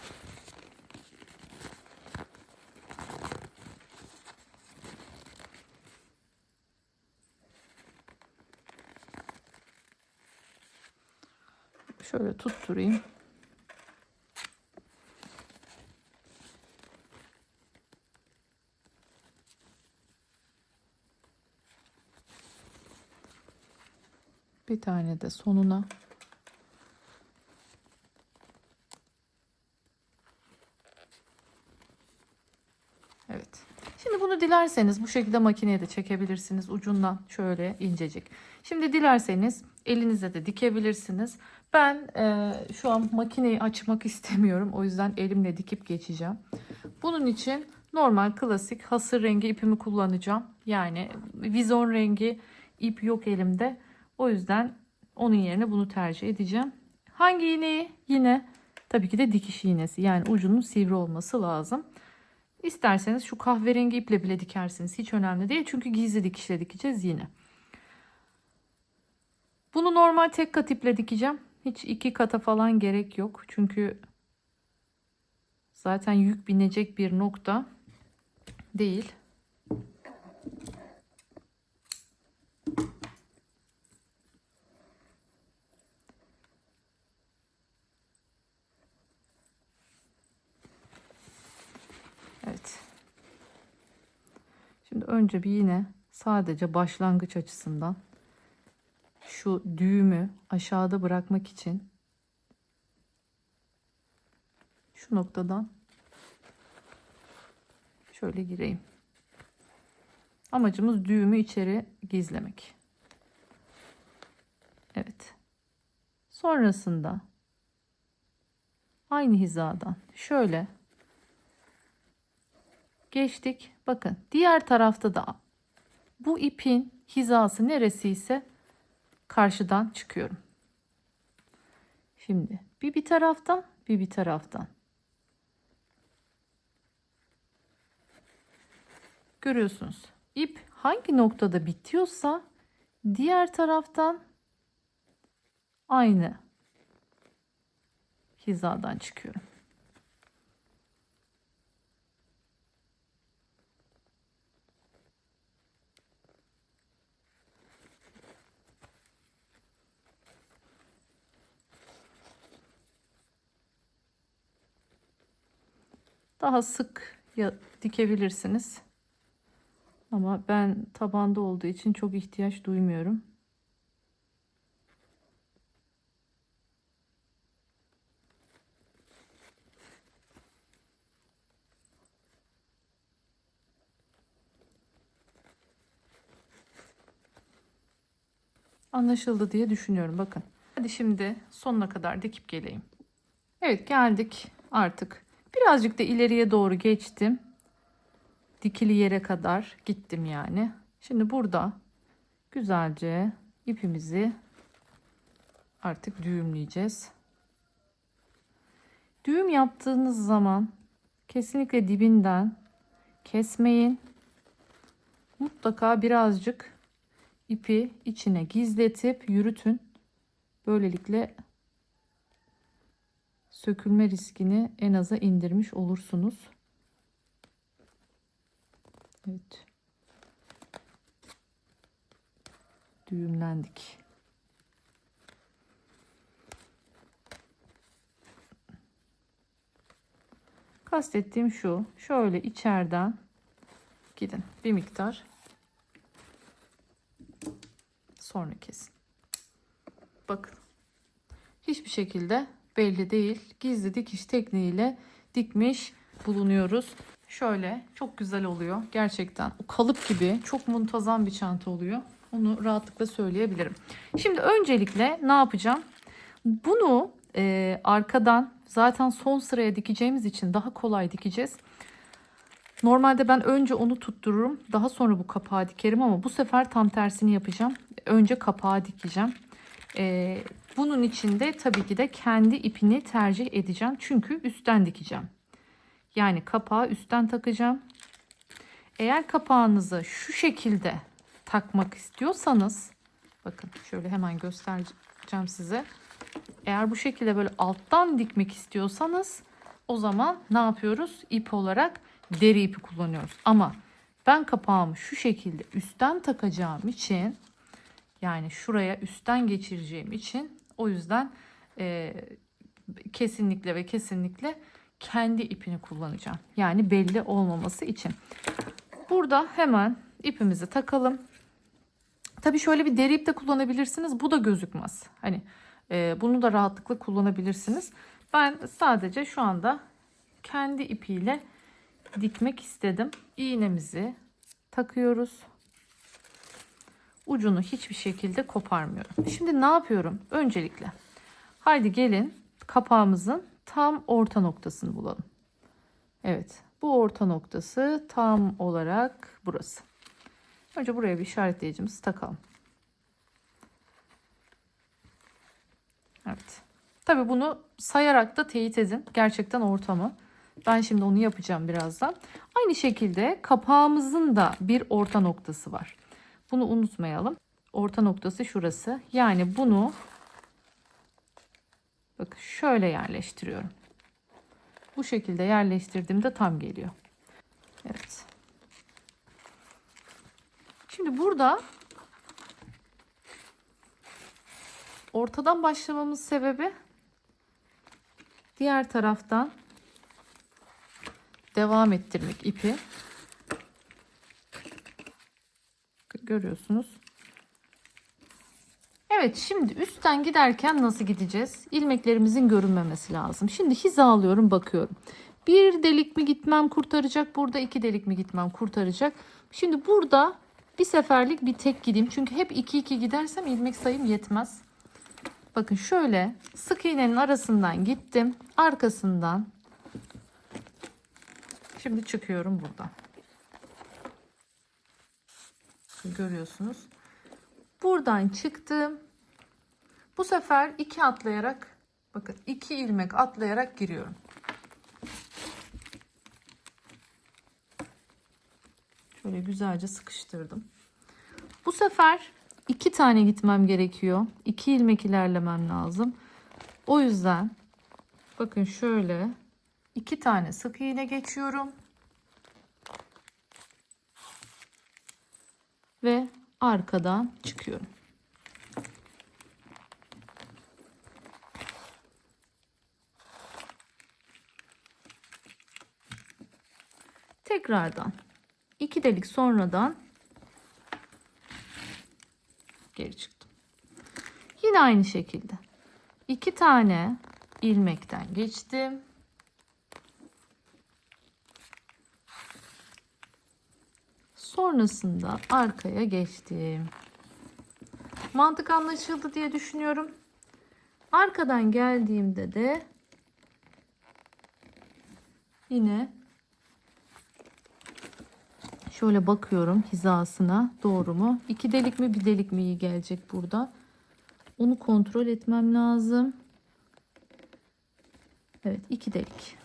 Şöyle tutturayım. Bir tane de sonuna. Evet. Şimdi bunu dilerseniz bu şekilde makineye de çekebilirsiniz. Ucundan şöyle incecik. Şimdi dilerseniz elinizle de dikebilirsiniz. Ben şu an makineyi açmak istemiyorum. O yüzden elimle dikip geçeceğim. Bunun için normal klasik hasır rengi ipimi kullanacağım. Yani vizon rengi ip yok elimde. O yüzden onun yerine bunu tercih edeceğim. Hangi iğneyi? Yine tabii ki de dikiş iğnesi. Yani ucunun sivri olması lazım. İsterseniz şu kahverengi iple bile dikersiniz. Hiç önemli değil. Çünkü gizli dikişle dikeceğiz yine. Bunu normal tek kat iple dikeceğim. Hiç iki kata falan gerek yok. Çünkü zaten yük binecek bir nokta değil. Evet. Şimdi önce bir yine sadece başlangıç açısından şu düğümü aşağıda bırakmak için şu noktadan şöyle gireyim. Amacımız düğümü içeri gizlemek. Evet. Sonrasında aynı hizadan şöyle geçtik. Bakın diğer tarafta da bu ipin hizası neresiyse karşıdan çıkıyorum. Şimdi bir taraftan bir taraftan. Görüyorsunuz. İp hangi noktada bitiyorsa diğer taraftan aynı hizadan çıkıyorum. Daha sık dikebilirsiniz. Ama ben tabanda olduğu için çok ihtiyaç duymuyorum. Anlaşıldı diye düşünüyorum. Bakın. Hadi şimdi sonuna kadar dikip geleyim. Evet, geldik artık. Birazcık da ileriye doğru geçtim. Dikili yere kadar gittim yani. Şimdi burada güzelce ipimizi artık düğümleyeceğiz. Düğüm yaptığınız zaman kesinlikle dibinden kesmeyin. Mutlaka birazcık ipi içine gizletip yürütün. Böylelikle sökülme riskini en aza indirmiş olursunuz. Evet. Düğümlendik. Kastettiğim şu. Şöyle içeriden gidin. Bir miktar. Sonra kesin. Bakın. Hiçbir şekilde belli değil. Gizli dikiş tekniğiyle dikmiş bulunuyoruz. Şöyle çok güzel oluyor. Gerçekten o kalıp gibi çok muntazam bir çanta oluyor. Onu rahatlıkla söyleyebilirim. Şimdi öncelikle ne yapacağım? Bunu arkadan Zaten son sıraya dikeceğimiz için daha kolay dikeceğiz. Normalde ben önce onu tuttururum. Daha sonra bu kapağı dikerim ama bu sefer tam tersini yapacağım. Önce kapağı dikeceğim. Bunun için de tabii ki de kendi ipini tercih edeceğim. Çünkü üstten dikeceğim. Yani kapağı üstten takacağım. Eğer kapağınızı şu şekilde takmak istiyorsanız, bakın şöyle hemen göstereceğim size. Eğer bu şekilde böyle alttan dikmek istiyorsanız o zaman ne yapıyoruz? İp olarak deri ipi kullanıyoruz. Ama ben kapağımı şu şekilde üstten takacağım için, yani şuraya üstten geçireceğim için, o yüzden kesinlikle ve kesinlikle kendi ipini kullanacağım. Yani belli olmaması için. Burada hemen ipimizi takalım. Tabii şöyle bir deri ip de kullanabilirsiniz. Bu da gözükmez. Hani bunu da rahatlıkla kullanabilirsiniz. Ben sadece şu anda kendi ipiyle dikmek istedim. İğnemizi takıyoruz. Ucunu hiçbir şekilde koparmıyorum. Şimdi ne yapıyorum? Öncelikle haydi gelin kapağımızın tam orta noktasını bulalım. Evet, bu orta noktası tam olarak burası. Önce buraya bir işaretleyicimizi takalım. Evet. Tabii bunu sayarak da teyit edin. Gerçekten orta mı? Ben şimdi onu yapacağım birazdan. Aynı şekilde kapağımızın da bir orta noktası var. Bunu unutmayalım. Orta noktası şurası. Yani bunu bakın şöyle yerleştiriyorum. Bu şekilde yerleştirdiğimde tam geliyor. Evet. Şimdi burada ortadan başlamamın sebebi diğer taraftan devam ettirmek ipi. Görüyorsunuz. Evet, şimdi üstten giderken nasıl gideceğiz? İlmeklerimizin görünmemesi lazım. Şimdi hizalıyorum, bakıyorum. Bir delik mi gitmem kurtaracak? Burada iki delik mi gitmem kurtaracak? Şimdi burada bir seferlik bir tek gideyim. Çünkü hep 2-2 gidersem ilmek sayım yetmez. Bakın şöyle sık iğnenin arasından gittim. Arkasından şimdi çıkıyorum buradan. Görüyorsunuz. Buradan çıktım. Bu sefer 2 atlayarak, bakın 2 ilmek atlayarak giriyorum. Şöyle güzelce sıkıştırdım. Bu sefer 2 tane gitmem gerekiyor. 2 ilmek ilerlemem lazım. O yüzden bakın şöyle 2 tane sık iğne geçiyorum. Ve arkadan çıkıyorum. Tekrardan 2 delik sonradan geri çıktım. Yine aynı şekilde 2 tane ilmekten geçtim. Sonrasında arkaya geçtim. Mantık anlaşıldı diye düşünüyorum. Arkadan geldiğimde de yine şöyle bakıyorum hizasına, doğru mu? 2 delik mi, bir delik mi iyi gelecek burada? Onu kontrol etmem lazım. Evet, 2 delik.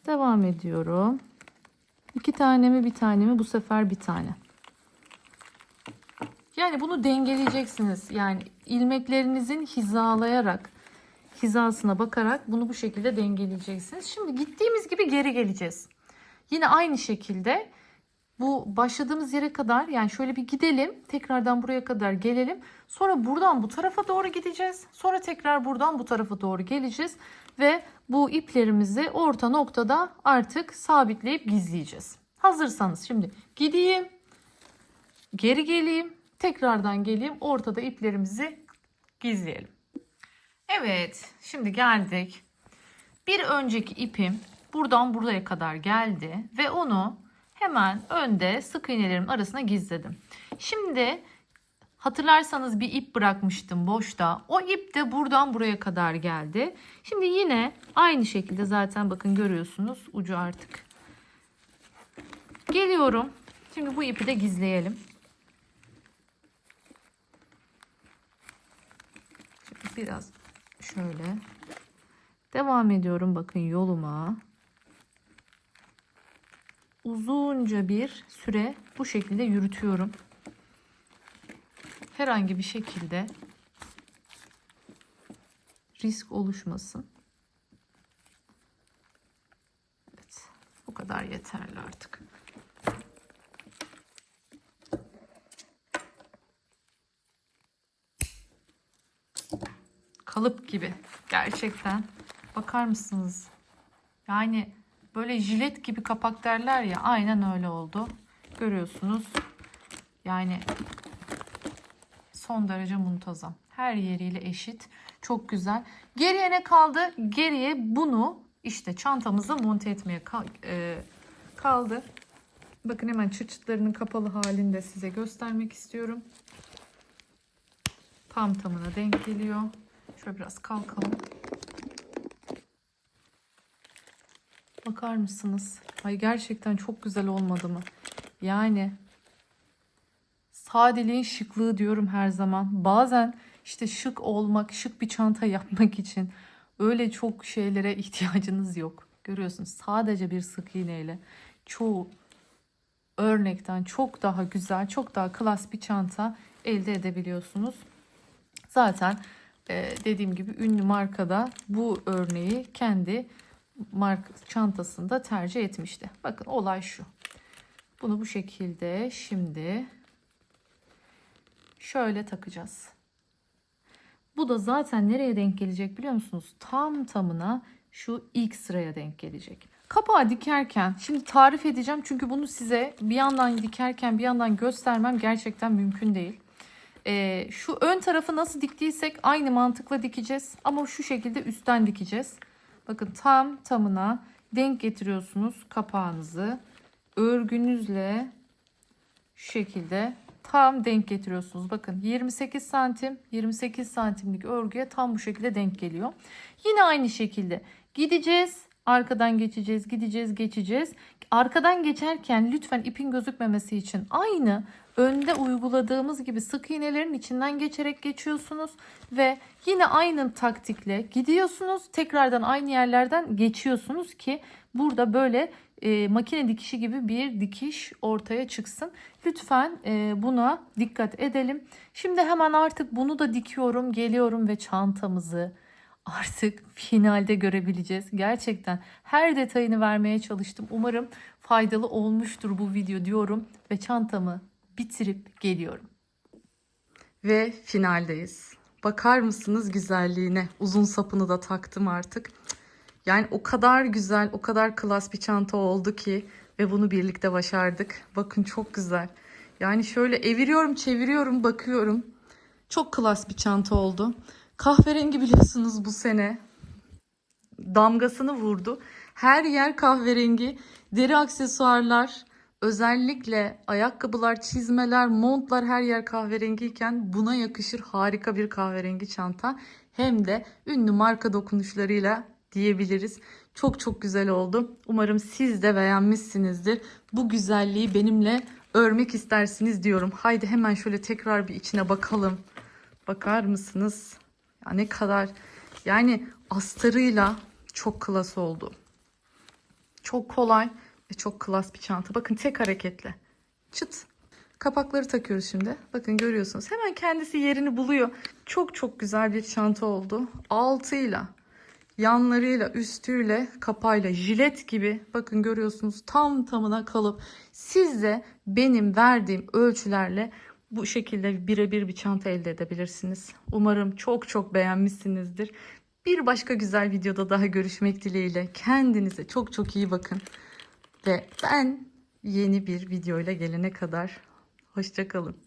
Devam ediyorum. 2 tane mi, bir tane mi? Bu sefer bir tane. Yani bunu dengeleyeceksiniz. Yani ilmeklerinizin hizalayarak, hizasına bakarak bunu bu şekilde dengeleyeceksiniz. Şimdi gittiğimiz gibi geri geleceğiz. Yine aynı şekilde bu başladığımız yere kadar, yani şöyle bir gidelim. Tekrardan buraya kadar gelelim. Sonra buradan bu tarafa doğru gideceğiz. Sonra tekrar buradan bu tarafa doğru geleceğiz. Ve bu iplerimizi orta noktada artık sabitleyip gizleyeceğiz. Hazırsanız şimdi gideyim. Geri geleyim. Tekrardan geleyim. Ortada iplerimizi gizleyelim. Evet. Şimdi geldik. Bir önceki ipim buradan buraya kadar geldi. Ve onu hemen önde sık iğnelerimin arasına gizledim. Şimdi hatırlarsanız bir ip bırakmıştım boşta. O ip de buradan buraya kadar geldi. Şimdi yine aynı şekilde zaten bakın görüyorsunuz ucu artık. Geliyorum. Şimdi bu ipi de gizleyelim. Şimdi biraz şöyle devam ediyorum bakın yoluma. Uzunca bir süre bu şekilde yürütüyorum. Herhangi bir şekilde risk oluşmasın. Evet, bu kadar yeterli artık. Kalıp gibi gerçekten. Bakar mısınız? Yani böyle jilet gibi kapak derler ya, aynen öyle oldu. Görüyorsunuz. Yani son derece muntazam. Her yeriyle eşit. Çok güzel. Geriye ne kaldı? Geriye bunu işte çantamıza monte etmeye kaldı. Bakın hemen çıt çıtlarının kapalı halini de size göstermek istiyorum. Tam tamına denk geliyor. Şöyle biraz kalkalım. Bakar mısınız? Ay gerçekten çok güzel olmadı mı? Yani sadeliğin şıklığı diyorum her zaman. Bazen işte şık olmak, şık bir çanta yapmak için öyle çok şeylere ihtiyacınız yok. Görüyorsunuz sadece bir sık iğneyle çoğu örnekten çok daha güzel, çok daha klas bir çanta elde edebiliyorsunuz. Zaten dediğim gibi ünlü markada bu örneği kendi marka çantasında tercih etmişti. Bakın olay şu. Bunu bu şekilde şimdi şöyle takacağız. Bu da zaten nereye denk gelecek biliyor musunuz? Tam tamına şu ilk sıraya denk gelecek. Kapağı dikerken şimdi tarif edeceğim çünkü bunu size bir yandan dikerken bir yandan göstermem gerçekten mümkün değil. Şu ön tarafı nasıl diktiysek aynı mantıkla dikeceğiz ama şu şekilde üstten dikeceğiz. Bakın tam tamına denk getiriyorsunuz kapağınızı. Örgünüzle şu şekilde tam denk getiriyorsunuz. Bakın 28 santim 28 santimlik örgüye tam bu şekilde denk geliyor. Yine aynı şekilde gideceğiz. Arkadan geçeceğiz, gideceğiz, geçeceğiz. Arkadan geçerken lütfen ipin gözükmemesi için aynı önde uyguladığımız gibi sık iğnelerin içinden geçerek geçiyorsunuz ve yine aynı taktikle gidiyorsunuz. Tekrardan aynı yerlerden geçiyorsunuz ki burada böyle makine dikişi gibi bir dikiş ortaya çıksın. Lütfen buna dikkat edelim. Şimdi hemen artık bunu da dikiyorum, geliyorum ve çantamızı artık finalde görebileceğiz. Gerçekten her detayını vermeye çalıştım. Umarım faydalı olmuştur bu video diyorum ve çantamı bitirip geliyorum. Ve finaldeyiz. Bakar mısınız güzelliğine? Uzun sapını da taktım artık. Yani o kadar güzel, o kadar klas bir çanta oldu ki ve bunu birlikte başardık. Bakın çok güzel. Yani şöyle eviriyorum, çeviriyorum, bakıyorum. Çok klas bir çanta oldu. Kahverengi biliyorsunuz bu sene damgasını vurdu. Her yer kahverengi. Deri aksesuarlar, özellikle ayakkabılar, çizmeler, montlar her yer kahverengiyken buna yakışır harika bir kahverengi çanta. Hem de ünlü marka dokunuşlarıyla diyebiliriz. Çok çok güzel oldu. Umarım siz de beğenmişsinizdir. Bu güzelliği benimle örmek istersiniz diyorum. Haydi hemen şöyle tekrar bir içine bakalım. Bakar mısınız? Ya ne kadar yani astarıyla çok klas oldu. Çok kolay ve çok klas bir çanta. Bakın tek hareketle. Çıt. Kapakları takıyoruz şimdi. Bakın görüyorsunuz. Hemen kendisi yerini buluyor. Çok çok güzel bir çanta oldu. Altıyla, yanlarıyla, üstüyle, kapağıyla jilet gibi. Bakın görüyorsunuz tam tamına kalıp siz de benim verdiğim ölçülerle bu şekilde birebir bir çanta elde edebilirsiniz. Umarım çok çok beğenmişsinizdir. Bir başka güzel videoda daha görüşmek dileğiyle. Kendinize çok çok iyi bakın. Ve ben yeni bir videoyla gelene kadar hoşça kalın.